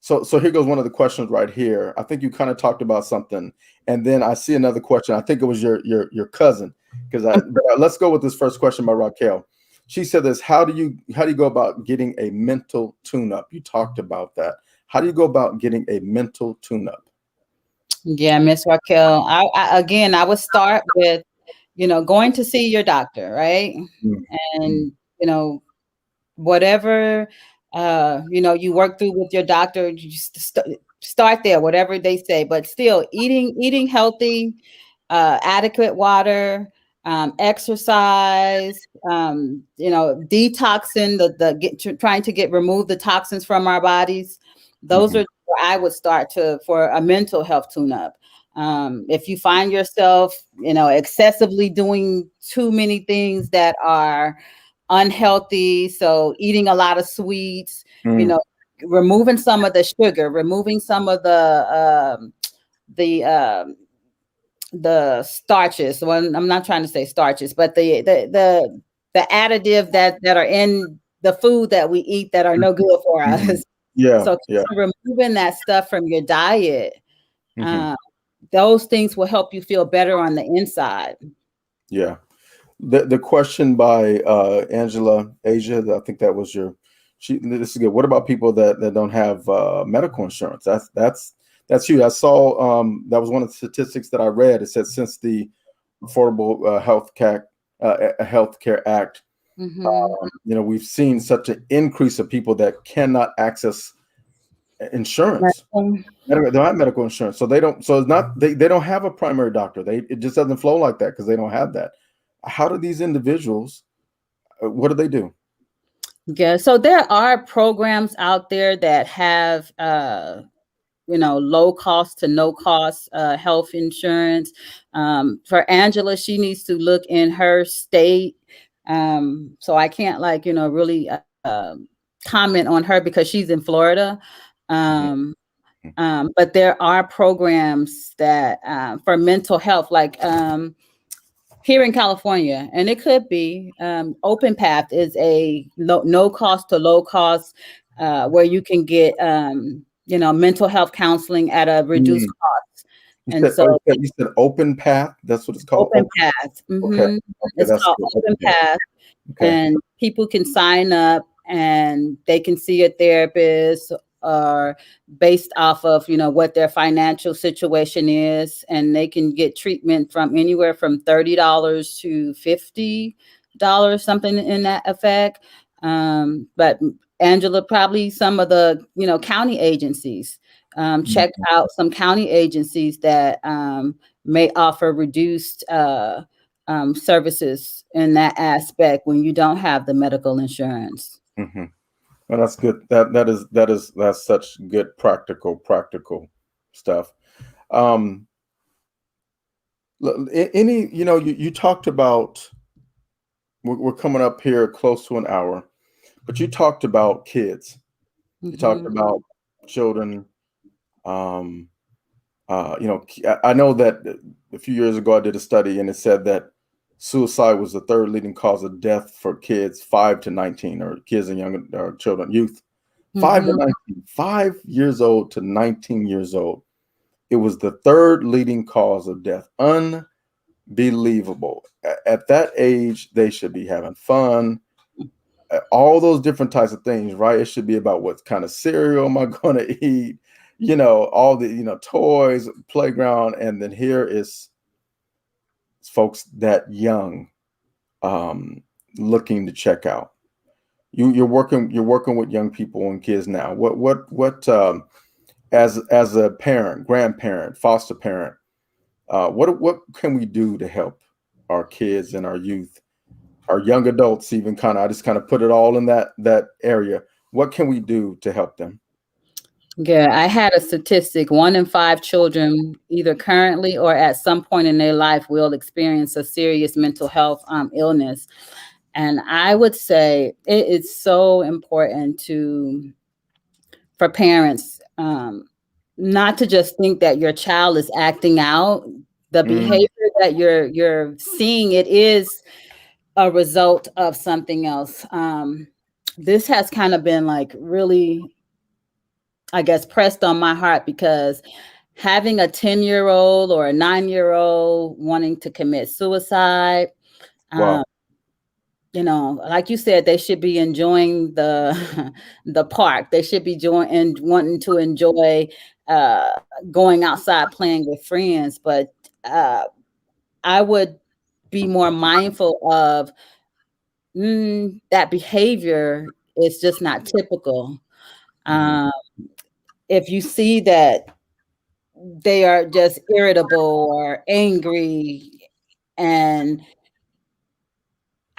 so here goes one of the questions right here. I think you kind of talked about something, and then I see another question. I think it was your cousin, because let's go with this first question by Raquel. She said this: How do you go about getting a mental tune-up? You talked about that. How do you go about getting a mental tune-up? Yeah, Miss Raquel. Again, I would start with, going to see your doctor, right? Mm, mm, And, whatever, you work through with your doctor, you just start there, whatever they say, but still eating healthy, adequate water, exercise, detoxing trying to remove the toxins from our bodies. Those mhm, are where I would start for a mental health tune-up. If you find yourself, excessively doing too many things that are unhealthy, so eating a lot of sweets, you mm, know, removing some of the sugar, removing some of the starches. Well, I'm not trying to say starches, but the additive that are in the food that we eat that are no good for mhm. us. Yeah, So yeah, removing that stuff from your diet, mhm, uh, those things will help you feel better on the inside. yeah. The question by Angela Asia, I think that was this is good. What about people that don't have medical insurance? That's huge. I saw that was one of the statistics that I read. It said since the Affordable Health Care Act, Hmm. we've seen such an increase of people that cannot access insurance. They don't have medical insurance, so they don't. So it's not they don't have a primary doctor. It just doesn't flow like that because they don't have that. How do these individuals? What do they do? Yeah, so there are programs out there that have low cost to no cost health insurance. For Angela, she needs to look in her state. So I can't really comment on her because she's in Florida. Mhm, Um, but there are programs that for mental health, like here in California, and it could be Open Path is a no cost to low cost where you can get mental health counseling at a reduced mm. cost. You And said, oh, so you said Open Path. That's what it's called. Open Path, Okay, okay, it's that's called good. Open Open Path. Path, Okay. and people can sign up and they can see a therapist or based off of what their financial situation is, and they can get treatment from anywhere from $30 to $50, something in that effect. But Angela, probably some of the county agencies, check Mhm, out some county agencies that may offer reduced services in that aspect when you don't have the medical insurance. mhm. Well, that's good. That's such good practical stuff. Um, any you talked about we're coming up here close to an hour, but you talked about kids. You talked Hmm. about children. Um, I know that a few years ago I did a study and it said that suicide was the third leading cause of death for kids 5 to 19, or kids and young or children, youth, 5 to 19, 5 years old to 19 years old. It was the third leading cause of death. Unbelievable. At that age, they should be having fun, all those different types of things, right? It should be about what kind of cereal am I going to eat, all the, toys, playground. And then here is folks that young, looking to check out. You're working with young people and kids now. What as a parent, grandparent, foster parent, what can we do to help our kids and our youth, our young adults, even kind of, I just kind of put it all in that area. What can we do to help them? Yeah, I had a statistic: 1 in 5 children, either currently or at some point in their life, will experience a serious mental health illness. And I would say it is so important for parents, not to just think that your child is acting out. The Mm, behavior that you're seeing, it is a result of something else. This has kind of been like really, I guess, pressed on my heart because having a 10-year-old or a 9-year-old wanting to commit suicide, um, wow. like you said, they should be enjoying the the park. They should be and wanting to enjoy uh, going outside playing with friends. But uh, I would be more mindful of that behavior is just not typical. Hmm. Um, if you see that they are just irritable or angry, and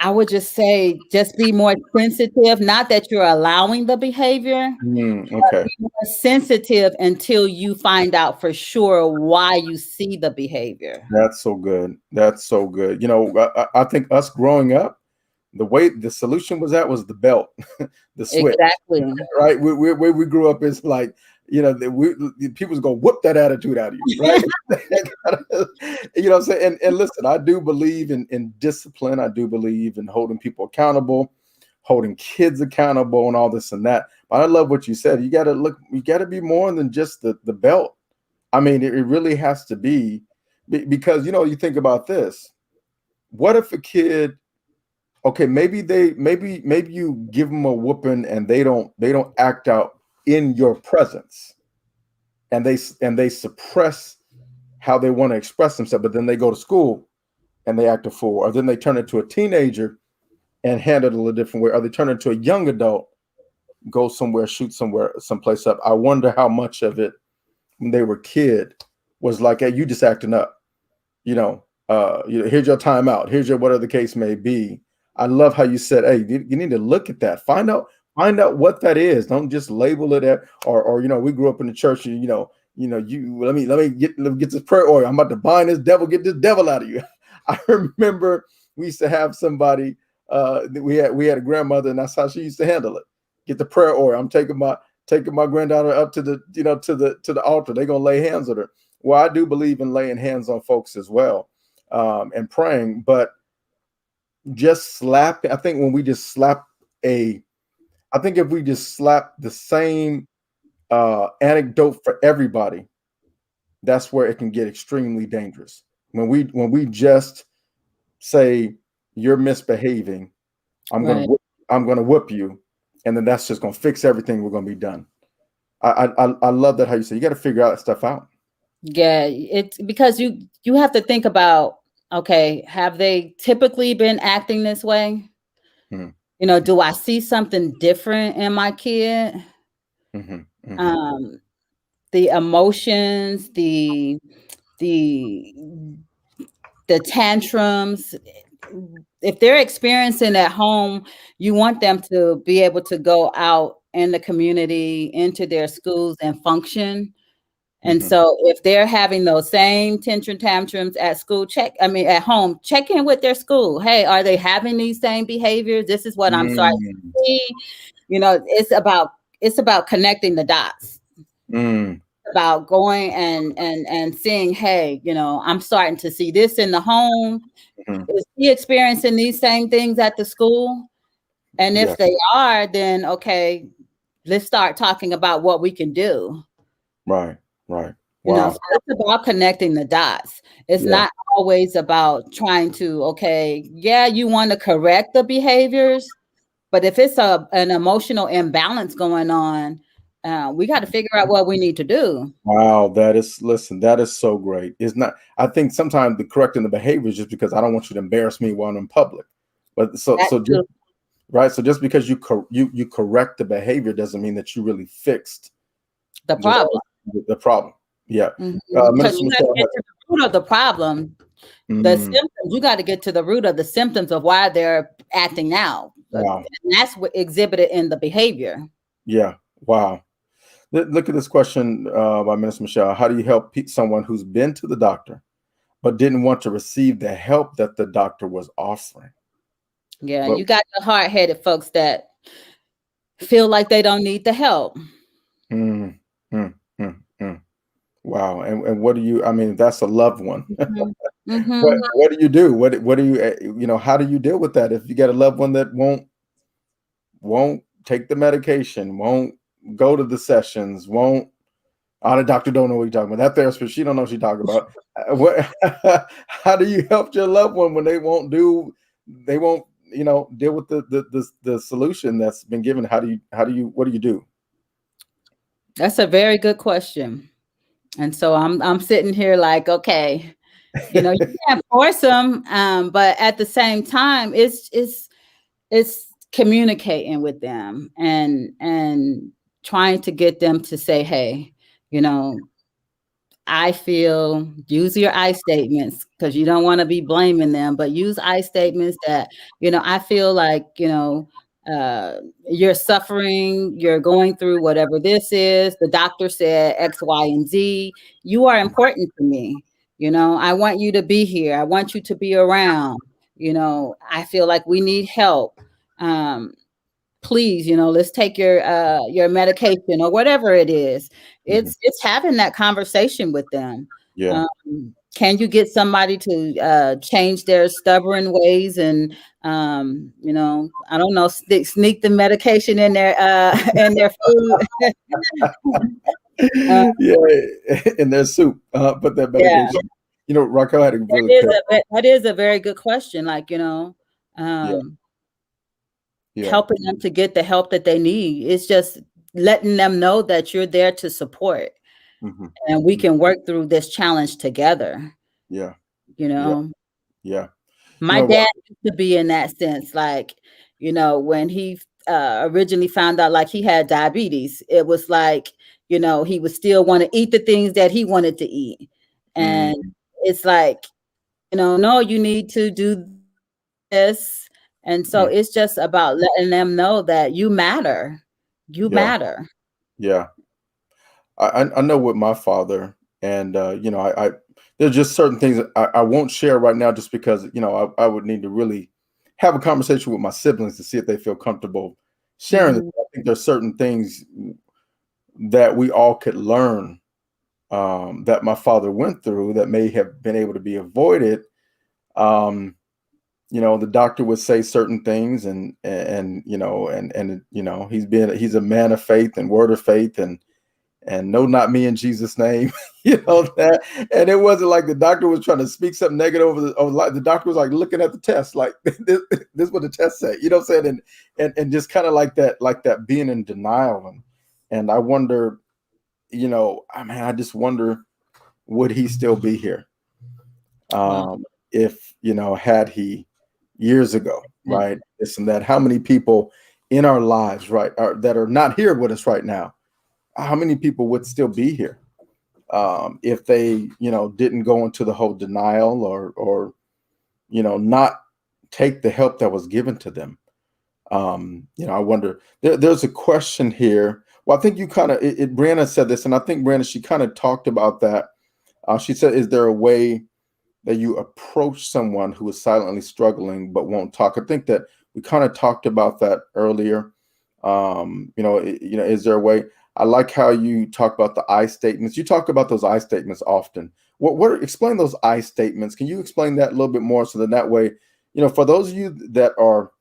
I would just say just be more sensitive, not that you're allowing the behavior, Mm, but okay. be more sensitive until you find out for sure why you see the behavior. That's so good. That's so good. I think us growing up, the way the solution was the belt, the switch, Exactly. right? Where we grew up is like, people's gonna whoop that attitude out of you, right? What I'm saying? And listen, I do believe in discipline. I do believe in holding people accountable, holding kids accountable, and all this and that. But I love what you said. You gotta be more than just the belt. I mean, it really has to be because you think about this. What if a kid, okay, maybe you give them a whooping and they don't act out in your presence, and they suppress how they want to express themselves, but then they go to school and they act a fool, or then they turn into a teenager and handle it a different way, or they turn into a young adult, go somewhere, shoot somewhere, someplace up. I wonder how much of it when they were kid was like, hey, you just acting up. Here's your timeout. Here's your whatever the case may be. I love how you said, hey, you need to look at that. Find out what that is. Don't just label it at, or we grew up in the church, and you let me get this prayer oil. I'm about to bind this devil, get this devil out of you. I remember we used to have somebody, we had a grandmother, and that's how she used to handle it. Get the prayer oil. I'm taking my granddaughter up to the altar. They're gonna lay hands on her. Well, I do believe in laying hands on folks as well, and praying, but just slap. I think when we just slap a, I think if we just slap the same anecdote for everybody, that's where it can get extremely dangerous. When we just say you're misbehaving, I'm gonna Right. I'm gonna whoop you, and then that's just gonna fix everything. We're gonna be done. I love that how you say you got to figure out that stuff out. Yeah, it's because you have to think about, okay, have they typically been acting this way? Mhm, Do I see something different in my kid? mhm, mhm, Um, the emotions, the the tantrums, if they're experiencing at home, you want them to be able to go out in the community, into their schools and function. And mhm, so if they're having those same tantrums at school, at home, check in with their school. Hey, are they having these same behaviors? This is what I'm starting mm, to see. It's about connecting the dots, mm, about going and seeing, hey, I'm starting to see this in the home. mhm. Is he experiencing these same things at the school? And Yeah, if they are, then okay, let's start talking about what we can do. right, right. So Wow. it's about connecting the dots. It's Yeah. not always about trying to, okay, yeah, you want to correct the behaviors, but if it's an emotional imbalance going on, we got to figure out what we need to do. Wow, listen, that is so great. It's not, I think sometimes the correcting the behavior is just because I don't want you to embarrass me while I'm in public. But so That so just too. right? So just because you correct the behavior doesn't mean that you really fixed The just problem. the problem. Yeah. Because Minister you got to Michelle get to the root of the problem, the mm, symptoms. You got to get to the root of the symptoms of why they're acting out. wow. And that's what exhibited in the behavior. Yeah. Wow. Look at this question by Minister Michelle. How do you help someone who's been to the doctor but didn't want to receive the help that the doctor was offering? Yeah, But you got the hard-headed folks that feel like they don't need the help. mm, mm, mm, mm. Wow. And what do you? I mean, that's a loved one. Mhm. Mhm. What do you do? What do you how do you deal with that if you get a loved one that won't take the medication, won't go to the sessions, won't the doctor don't know what you're talking about. That therapist, she don't know what she's talking about. What how do you help your loved one when they won't, deal with the solution that's been given? What do you do? That's a very good question. And so I'm sitting here like, okay, you can't force them, but at the same time, it's communicating with them and trying to get them to say, hey, you know, I feel, use your I statements because you don't want to be blaming them, but use I statements that, I feel like, you're suffering, you're going through whatever this is. The doctor said X, Y, and Z. You are important to me. I want you to be here. I want you to be around. I feel like we need help. Um, Please, let's take your medication or whatever it is. Mhm. It's having that conversation with them. Yeah. Can you get somebody to change their stubborn ways and I don't know, sneak the medication in their in their food. uh, Yeah, in their soup, put that yeah, medication. Raquel had a that really is good. a very good question. Like, Yeah, um, yeah. helping them to get the help that they need. It's just letting them know that you're there to support Hmm. and we can work through this challenge together. Yeah, You yeah, know, yeah. my What? dad used to be in that sense, like, when he originally found out like he had diabetes, it was like, he would still want to eat the things that he wanted to eat. And Mm, it's like, no, you need to do this. And so mm, it's just about letting them know that you matter. You yeah, matter. yeah. I know with my father, and I there's just certain things that I won't share right now, just because I would need to really have a conversation with my siblings to see if they feel comfortable sharing this. Mhm. I think there's certain things that we all could learn, that my father went through that may have been able to be avoided. Um, the doctor would say certain things, and he's a man of faith and word of faith, and no, not me in Jesus' name, that. And it wasn't like the doctor was trying to speak something negative over the doctor was like looking at the test, like this is what the test said, what I'm saying, and just kind of like that being in denial, and I wonder, I just wonder, would he still be here, Wow. if had he years ago, Mm. right? This and that. How many people in our lives, right, that are not here with us right now? How many people would still be here, if they, didn't go into the whole denial, or not take the help that was given to them? I wonder. There's a question here. Well, I think you kind of, Brianna said this, and I think Brianna, she kind of talked about that. She said, "Is there a way that you approach someone who is silently struggling but won't talk?" I think that we kind of talked about that earlier. Is there a way? I like how you talk about the I statements. You talk about those I statements often. Explain those I statements? Can you explain that a little bit more, so that way, for those of you that are,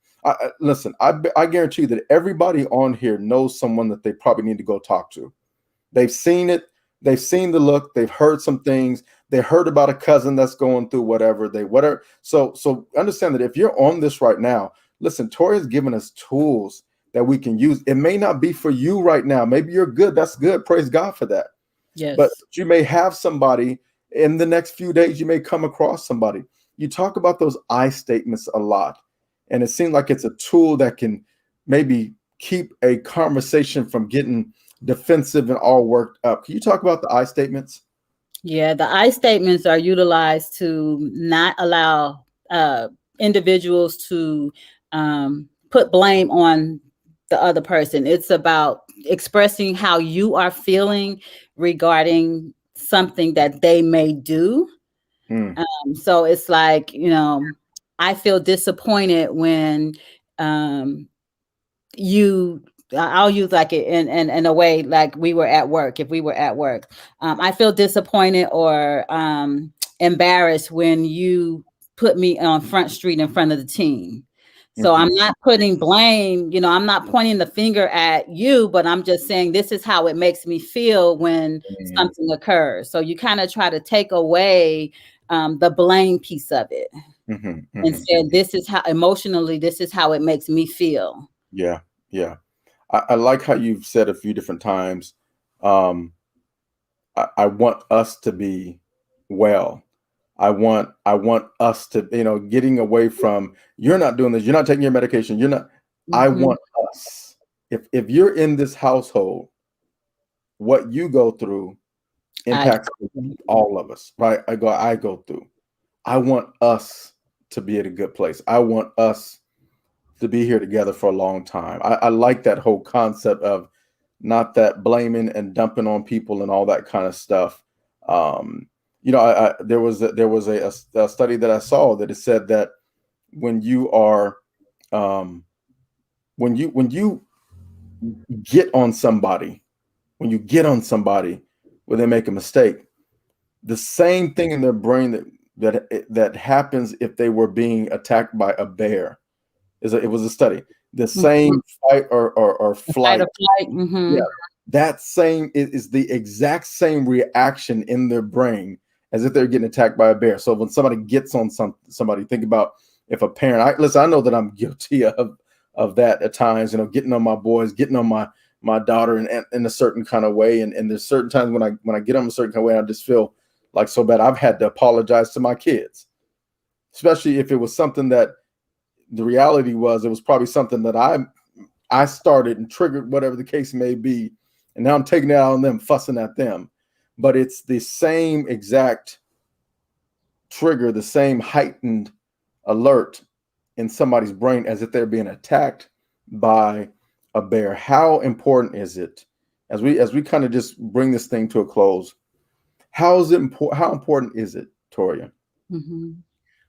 listen, I guarantee you that everybody on here knows someone that they probably need to go talk to. They've seen it. They've seen the look. They've heard some things. They heard about a cousin that's going through whatever. So understand that if you're on this right now, listen, Tori has given us tools that we can use. It may not be for you right now. Maybe you're good. That's good. Praise God for that. But Yes. you may have somebody in the next few days. You may come across somebody. You talk about those I statements a lot. And it seems like it's a tool that can maybe keep a conversation from getting defensive and all worked up. Can you talk about the I statements? Yeah, the I statements are utilized to not allow individuals to put blame on the other person. It's about expressing how you are feeling regarding something that they may do. Mm, So it's like, I feel disappointed when um, you I'll use like it in a way, like we were at work. If we were at work, I feel disappointed or embarrassed when you put me on Front Street in front of the team. So I'm hmm not putting blame, I'm not pointing the finger at you, but I'm just saying this is how it makes me feel when something occurs. So you kind of try to take away the blame piece of it hmm and hmm said, this is how emotionally, this is how it makes me feel. Yeah, yeah. I like how you've said a few different times. Um, I want us to be well. I want us to, getting away from you're not doing this, you're not taking your medication, you're not. I Mhm. want us. If you're in this household, what you go through I impacts all of us, right? I go through. I want us to be at a good place. I want us to be here together for a long time. I like that whole concept of not that blaming and dumping on people and all that kind of stuff. Um, there was a study that I saw that it said that when you are um, when you get on somebody, when you get on somebody when they make a mistake, the same thing in their brain that happens if they were being attacked by a bear. It was a study. The Mhm. same fight or The fight flight. or flight. Yeah, Mhm. that same is the exact same reaction in their brain as if they're getting attacked by a bear. So when somebody gets on somebody, think about if a parent. I know that I'm guilty of that at times. Getting on my boys, getting on my daughter in a certain kind of way. And there's certain times when I get on a certain kind of way, I just feel like so bad. I've had to apologize to my kids, especially if it was something that the reality was it was probably something that I started and triggered, whatever the case may be, and now I'm taking it out on them, fussing at them. But it's the same exact trigger, the same heightened alert in somebody's brain as if they're being attacked by a bear. How important is it, as we kind of just bring this thing to a close? How important is it, Toria, Mhm.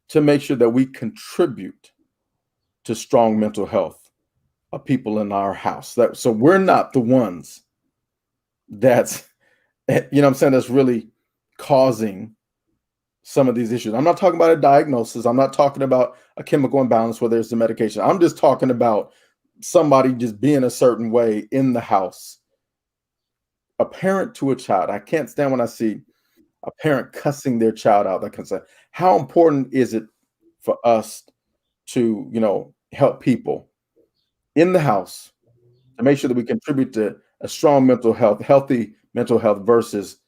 to make sure that we contribute to strong mental health of people in our house? So we're not the ones that's what I'm saying, that's really causing some of these issues. I'm not talking about a diagnosis. I'm not talking about a chemical imbalance where there's the medication. I'm just talking about somebody just being a certain way in the house. A parent to a child. I can't stand when I see a parent cussing their child out. That kind of stuff. How important is it for us to, help people in the house to make sure that we contribute to a strong mental health, healthy mental health versus,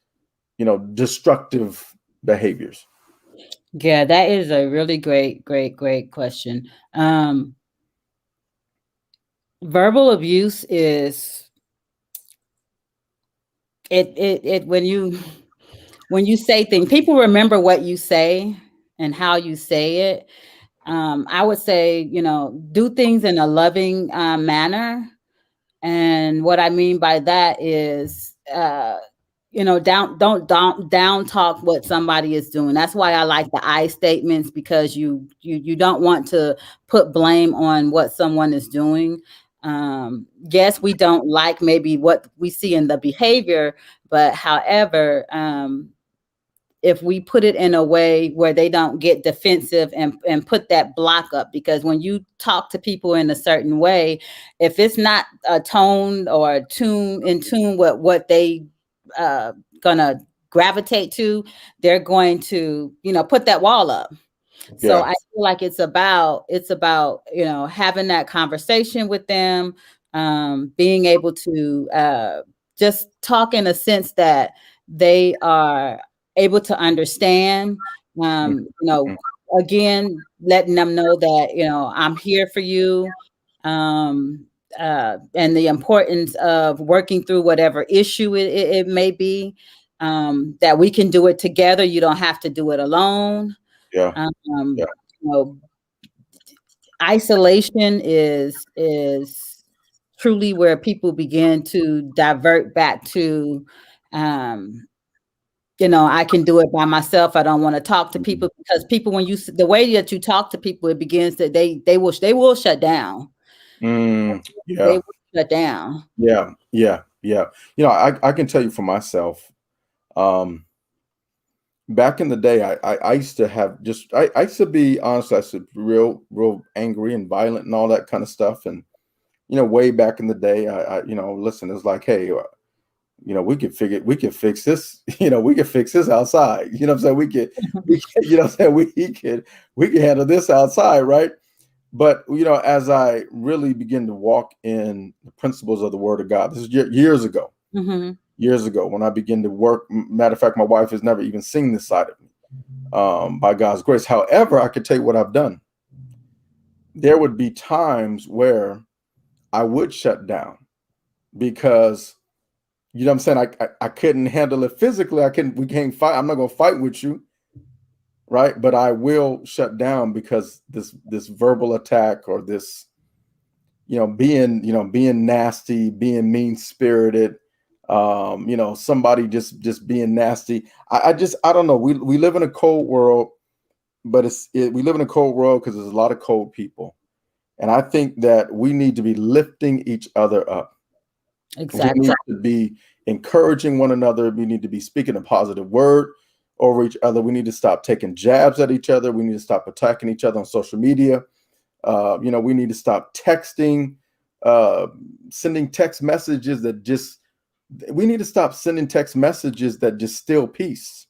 destructive behaviors? Yeah, that is a really great, great, great question. Verbal abuse is it when you say things, people remember what you say and how you say it. I would say, do things in a loving manner. And what I mean by that is, down talk what somebody is doing. That's why I like the I statements, because you don't want to put blame on what someone is doing. Yes, we don't like maybe what we see in the behavior, but however, if we put it in a way where they don't get defensive and put that block up, because when you talk to people in a certain way, if it's not a tone or in tune with what they uh gonna gravitate to, they're going to put that wall up. So Yeah. I feel like it's about having that conversation with them, being able to just talk in a sense that they are able to understand. Mhm, Um, you know, mhm. again, letting them know that, I'm here for you. Um, and the importance of working through whatever issue it may be, that we can do it together. You don't have to do it alone. Yeah. Um, Yeah. you know, Isolation is truly where people begin to divert back to, um, I can do it by myself. I don't want to talk to Mhm. people, because people, when the way that you talk to people, it begins that they will shut down. They Yeah. will shut down. Yeah. Yeah. Yeah. I can tell you for myself, um, back in the day, I used to have I used to be honest, I used to be real angry and violent and all that kind of stuff. And, way back in the day, listen, it's like, hey, we could fix this, we could fix this outside. You know what I'm saying? You know what I'm saying? We can handle this outside, right? But, as I really begin to walk in the principles of the word of God, this is Mhm. years ago when I began to work. Matter of fact, my wife has never even seen this side of me, by God's grace. However, I could tell you what I've done. There would be times where I would shut down because, you know what I'm saying, I couldn't handle it physically. We can't fight. I'm not going to fight with you, right? But I will shut down because this verbal attack, or this, being nasty, being mean spirited, somebody just being nasty. I don't know. We live in a cold world, but we live in a cold world because there's a lot of cold people. And I think that we need to be lifting each other up. We Exactly. need to be encouraging one another. We need to be speaking a positive word over each other. We need to stop taking jabs at each other. We need to stop attacking each other on social media. We need to stop texting, uh, sending text messages that just, we need to stop sending text messages that just steal peace.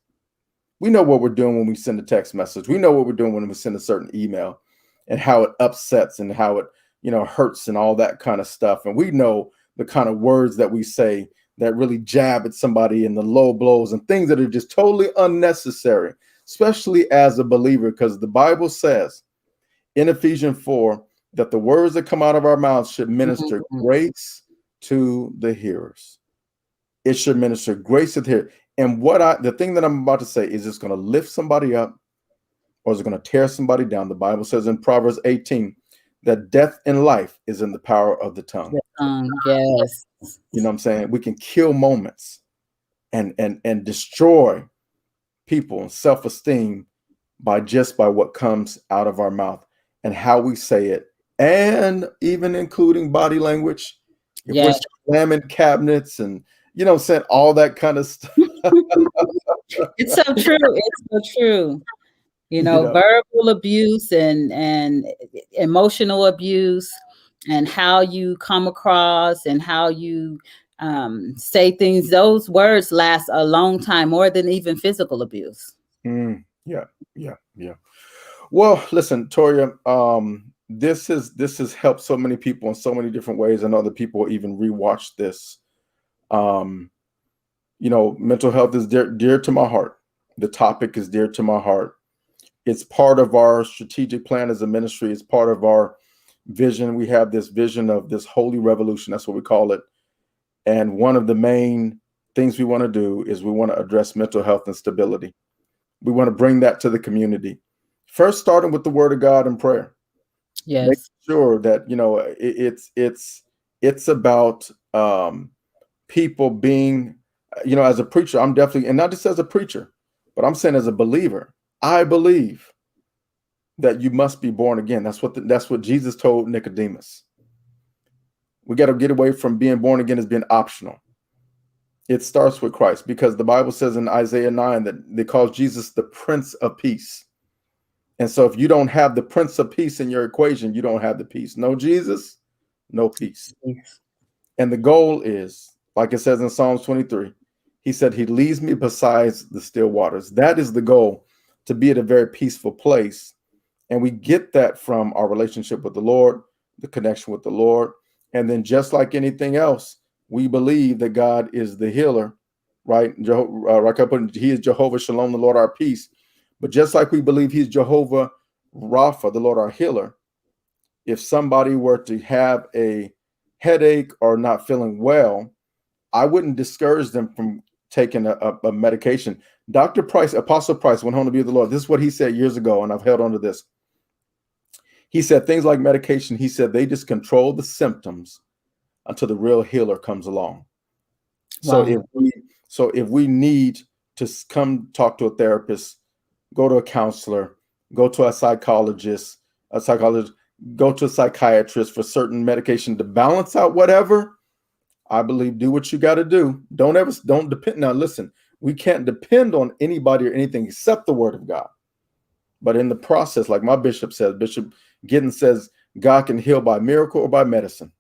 We know what we're doing when we send a text message. We know what we're doing when we send a certain email, and how it upsets and how it, hurts and all that kind of stuff. And we know the kind of words that we say that really jab at somebody, and the low blows and things that are just totally unnecessary, especially as a believer, because the Bible says in Ephesians 4 that the words that come out of our mouths should minister Mhm. grace to the hearers. It should minister grace to the hearer. And the thing that I'm about to say, is it's going to lift somebody up, or is it going to tear somebody down? The Bible says in Proverbs 18 that death and life is in the power of the tongue. Yes. You know what I'm saying? We can kill moments and destroy people and self-esteem by what comes out of our mouth and how we say it, and even including body language. If we're Yes. slamming cabinets and, saying all that kind of stuff, It's so true. It's so true. you know. Verbal abuse and emotional abuse, and how you come across, and how you say things. Those words last a long time, more than even physical abuse. Yeah, yeah, yeah. Well, listen, Toria, this has helped so many people in so many different ways, and other people will even rewatch this. Um, Mental health is dear to my heart. The topic is dear to my heart. It's part of our strategic plan as a ministry. It's part of our vision. We have this vision of this holy revolution. That's what we call it. And one of the main things we want to do is we want to address mental health and stability. We want to bring that to the community. First, starting with the word of God and prayer. Make Yes. sure that, it's about, people being, as a preacher, I'm definitely, and not just as a preacher, but I'm saying as a believer, I believe that you must be born again. That's what Jesus told Nicodemus. We got to get away from being born again as being optional. It starts with Christ, because the Bible says in Isaiah 9 that they call Jesus the Prince of Peace. And so if you don't have the Prince of Peace in your equation, you don't have the peace. No Jesus, no peace. Yes. And the goal is, like it says in Psalms 23, he said, he leads me besides the still waters. That is the goal, to be at a very peaceful place. And we get that from our relationship with the Lord, the connection with the Lord. And then, just like anything else, we believe that God is the healer, right? He is Jehovah Shalom, the Lord our peace. But just like we believe he's Jehovah Rapha, the Lord our healer, if somebody were to have a headache or not feeling well, I wouldn't discourage them from taking a medication. Dr. Price, Apostle Price, went home to be with the Lord. This is what he said years ago, and I've held on to this. He said things like medication, he said they just control the symptoms until the real healer comes along. So Wow. if we need to come talk to a therapist, go to a counselor, go to a psychologist, go to a psychiatrist for certain medication to balance out whatever, I believe do what you got to do. Don't depend. Now listen, we can't depend on anybody or anything except the word of God. But in the process, like my bishop says, Bishop Giddens says, God can heal by miracle or by medicine.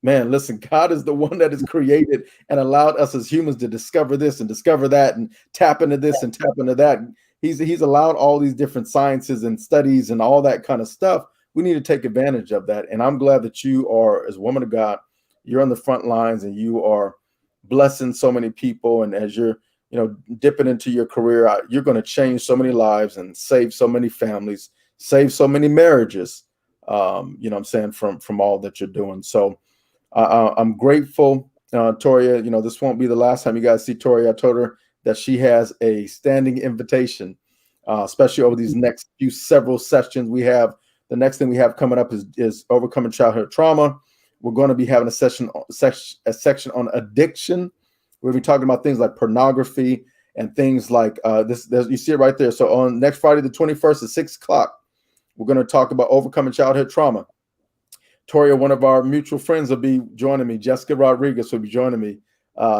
Man, listen, God is the one that has created and allowed us as humans to discover this and discover that and tap into this and tap into that. He's allowed all these different sciences and studies and all that kind of stuff. We need to take advantage of that. And I'm glad that you are, as a woman of God, you're on the front lines and you are blessing so many people. And as you're, dipping into your career, you're going to change so many lives and save so many families, save so many marriages, I'm saying, from all that you're doing. So I'm grateful, Torria. This won't be the last time you guys see Torria. I told her that she has a standing invitation, especially over these next several sessions we have. The next thing we have coming up is overcoming childhood trauma. We're going to be having a section on addiction. We'll be talking about things like pornography and things like this. You see it right there. So on next Friday, the 21st at 6:00, we're going to talk about overcoming childhood trauma. Torria, one of our mutual friends, will be joining me. Jessica Rodriguez will be joining me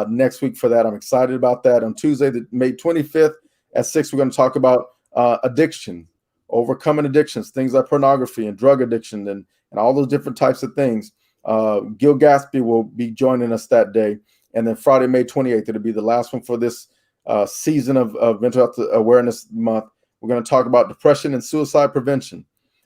next week for that. I'm excited about that. On Tuesday, May 25th at 6, we're going to talk about addiction, overcoming addictions, things like pornography and drug addiction and all those different types of things. Gil Gaspy will be joining us that day. And then Friday, May 28th, it'll be the last one for this season of Mental Health Awareness Month. We're going to talk about depression and suicide prevention.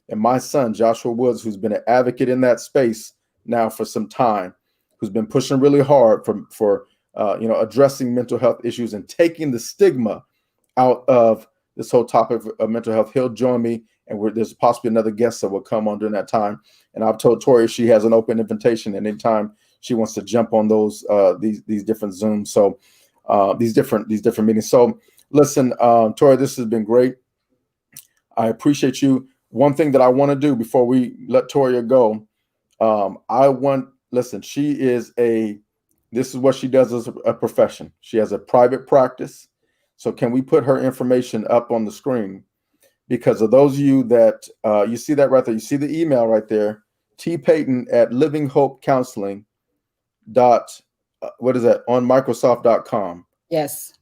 And my son, Joshua Woods, who's been an advocate in that space now for some time, who's been pushing really hard for addressing mental health issues and taking the stigma out of this whole topic of mental health. He'll join me, and there's possibly another guest that will come on during that time. And I've told Torria she has an open invitation anytime she wants to jump on those these different Zooms. So these different meetings. So listen, Torria, this has been great. I appreciate you. One thing that I want to do before we let Torria go, this is what she does as a profession. She has a private practice. So can we put her information up on the screen? Because of those of you that you see that right there, you see the email right there, tpayton@livinghopecounseling. What is that? On Microsoft.com. Yes.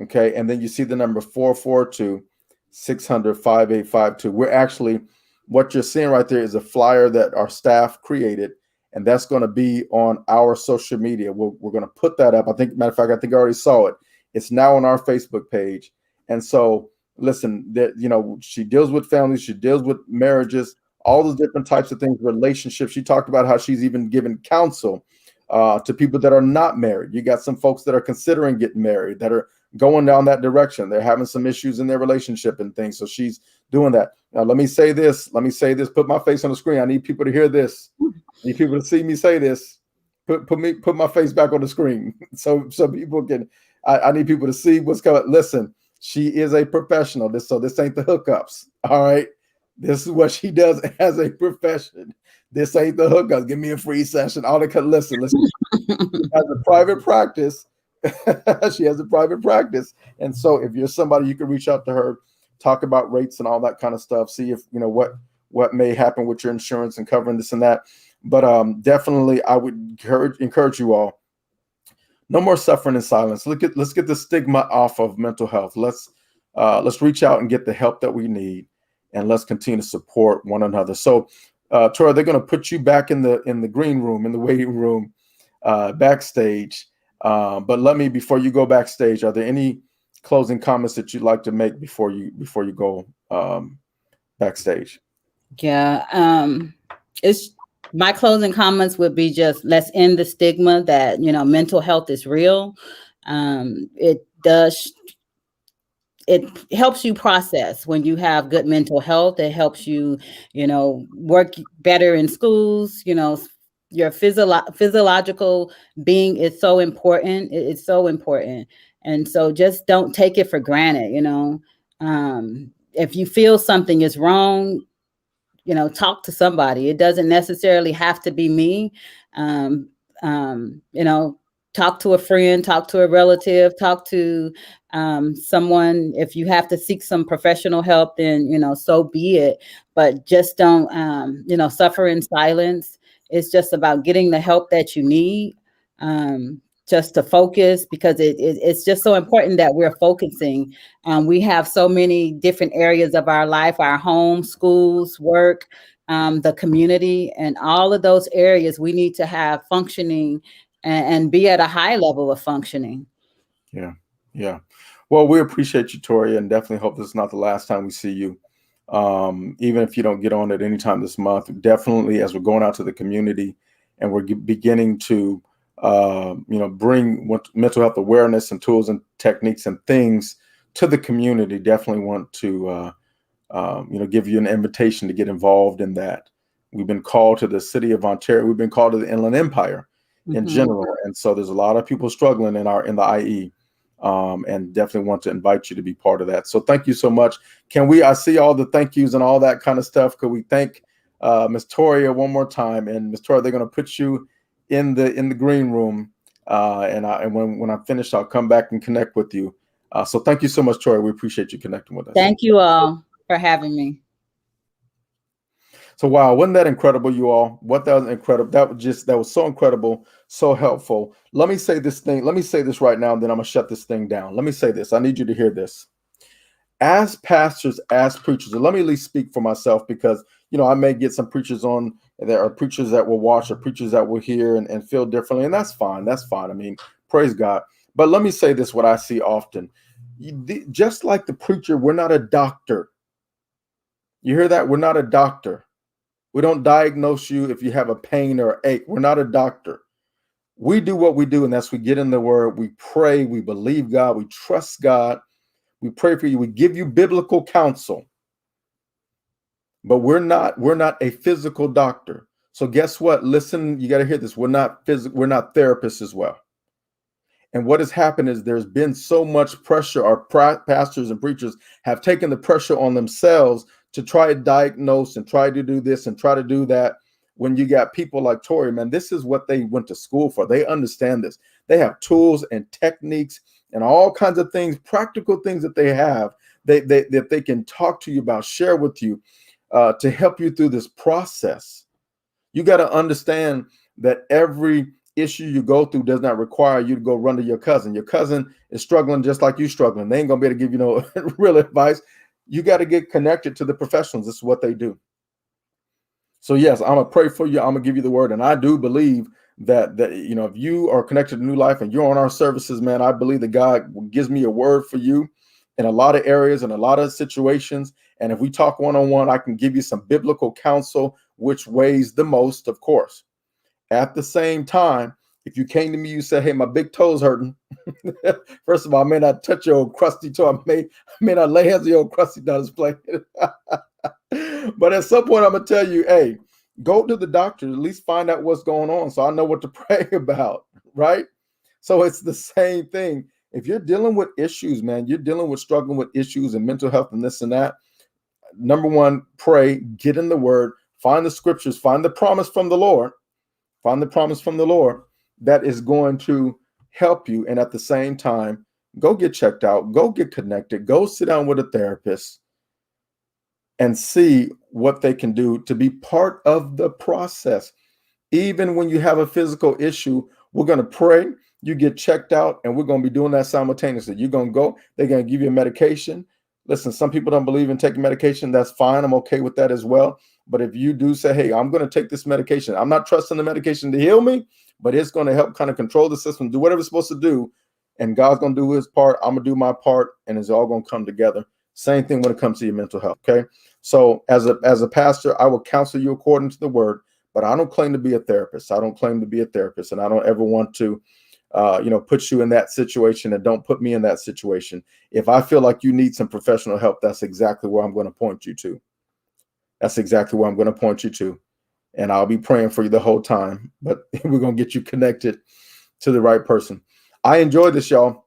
Okay. And then you see the number 442-600-5852. We're actually, what you're seeing right there is a flyer that our staff created, and that's going to be on our social media. We're going to put that up. Matter of fact, I think I already saw it. It's now on our Facebook page. And so listen, she deals with families, she deals with marriages, all those different types of things, relationships. She talked about how she's even given counsel to people that are not married. You got some folks that are considering getting married, that are going down that direction. They're having some issues in their relationship and things. So she's doing that. Now, let me say this. Put my face on the screen. I need people to hear this. I need people to see me say this. Put my face back on the screen so people can. I need people to see what's going. Listen, she is a professional. This ain't the hookups. All right, this is what she does as a profession. This ain't the hookups. Give me a free session. All the listen. She has a private practice. She has a private practice, and so if you're somebody, you can reach out to her, talk about rates and all that kind of stuff. See if what may happen with your insurance and covering this and that. But definitely, I would encourage you all. No more suffering in silence. Let's get the stigma off of mental health. Let's reach out and get the help that we need, and let's continue to support one another. So, Torria, they're going to put you back in the green room, in the waiting room, backstage. But before you go backstage, are there any closing comments that you'd like to make before you go backstage? Yeah. It's my closing comments would be just, let's end the stigma that, mental health is real. It does it helps you process. When you have good mental health, it helps you, work better in schools. Your physiological being is so important. It's so important. And so just don't take it for granted. If you feel something is wrong, talk to somebody. It doesn't necessarily have to be me. Um, um, you know, Talk to a friend, talk to a relative, talk to someone. If you have to seek some professional help, then, so be it. But just don't, suffer in silence. It's just about getting the help that you need. Just to focus, because it's just so important that we're focusing. We have so many different areas of our life, our home, schools, work, the community, and all of those areas we need to have functioning, and be at a high level of functioning. Yeah. Yeah. Well, we appreciate you, Tori, and definitely hope this is not the last time we see you. Even if you don't get on at any time this month, definitely as we're going out to the community and we're beginning to, bring mental health awareness and tools and techniques and things to the community, definitely want to, give you an invitation to get involved in that. We've been called to the city of Ontario. We've been called to the Inland Empire in Mhm. general, and so there's a lot of people struggling in the IE, and definitely want to invite you to be part of that. So thank you so much. I see all the thank yous and all that kind of stuff. Could we thank Ms. Torria one more time? And Ms. Torria, they're going to put you in the green room, and when I'm finished, I'll come back and connect with you. So thank you so much, Torria. We appreciate you connecting with us. Thank you all for having me. So wow, wasn't that incredible, you all? What that was incredible. That was so incredible, so helpful. Let me say this thing. Let me say this right now, and then I'm gonna shut this thing down. Let me say this. I need you to hear this. As pastors, as preachers, and let me at least speak for myself, because I may get some preachers on. There are preachers that will watch, or preachers that will hear and feel differently, and that's fine. That's fine. I mean, praise God. But let me say this: what I see often, just like the preacher, we're not a doctor. You hear that? We're not a doctor. We don't diagnose you if you have a pain or ache. We're not a doctor. We do what we do, and that's we get in the word, we pray, we believe God, we trust God, we pray for you, we give you biblical counsel. But we're not a physical doctor. So guess what? Listen, you got to hear this. We're not therapists as well. And what has happened is there's been so much pressure. Our pastors and preachers have taken the pressure on themselves to try to diagnose and try to do this and try to do that. When you got people like Tori, man, this is what they went to school for. They understand this. They have tools and techniques and all kinds of things, practical things that they have that they can talk to you about, share with you, to help you through this process. You got to understand that every issue you go through does not require you to go run to your cousin. Your cousin is struggling just like you struggling. They ain't gonna be able to give you no real advice. You got to get connected to the professionals. This is what they do. So yes, I'm gonna pray for you. I'm gonna give you the word, and I do believe that if you are connected to New Life and you're on our services, man, I believe that God gives me a word for you in a lot of areas and a lot of situations. And if we talk one-on-one, I can give you some biblical counsel, which weighs the most, of course. At the same time, if you came to me, you said, "Hey, my big toe's hurting." First of all, I may not touch your old crusty toe. I may not lay hands on your old crusty toe. But at some point, I'm gonna tell you, hey, go to the doctor. At least find out what's going on, so I know what to pray about. Right? So it's the same thing. If you're dealing with issues, man, you're dealing with struggling with issues and mental health and this and that. Number one, pray, get in the word, find the scriptures, find the promise from the Lord. Find the promise from the Lord that is going to help you. And at the same time, go get checked out, go get connected, go sit down with a therapist and see what they can do to be part of the process. Even when you have a physical issue, we're going to pray, you get checked out, and we're going to be doing that simultaneously. You're going to go, they're going to give you a medication. Listen, some people don't believe in taking medication. That's fine. I'm okay with that as well. But if you do say, hey, I'm going to take this medication, I'm not trusting the medication to heal me, but it's going to help kind of control the system, do whatever it's supposed to do. And God's going to do his part. I'm going to do my part, and it's all going to come together. Same thing when it comes to your mental health. Okay. So as a pastor, I will counsel you according to the word, but I don't claim to be a therapist. I don't claim to be a therapist, and I don't ever want to put you in that situation, and don't put me in that situation. If I feel like you need some professional help, that's exactly where I'm going to point you to. That's exactly where I'm going to point you to. And I'll be praying for you the whole time, but we're going to get you connected to the right person. I enjoyed this, y'all.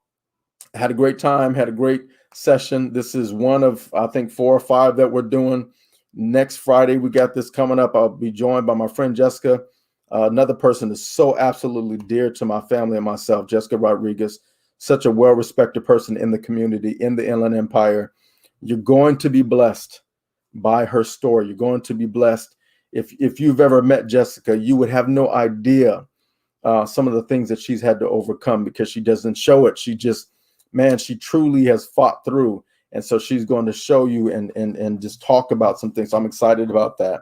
Had a great time, had a great session. This is one of, I think, 4 or 5 that we're doing. Next Friday, we got this coming up. I'll be joined by my friend Jessica, another person that's so absolutely dear to my family and myself, Jessica Rodriguez, such a well-respected person in the community, in the Inland Empire. You're going to be blessed by her story. You're going to be blessed. If you've ever met Jessica, you would have no idea some of the things that she's had to overcome, because she doesn't show it. She just, man, she truly has fought through. And so she's going to show you and just talk about some things. So I'm excited about that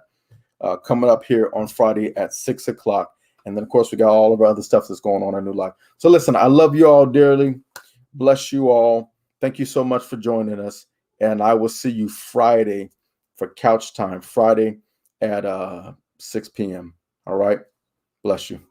coming up here on Friday at 6 o'clock. And then, of course, we got all of our other stuff that's going on in our new life. So listen, I love you all dearly. Bless you all. Thank you so much for joining us. And I will see you Friday for couch time, Friday at 6 p.m. All right. Bless you.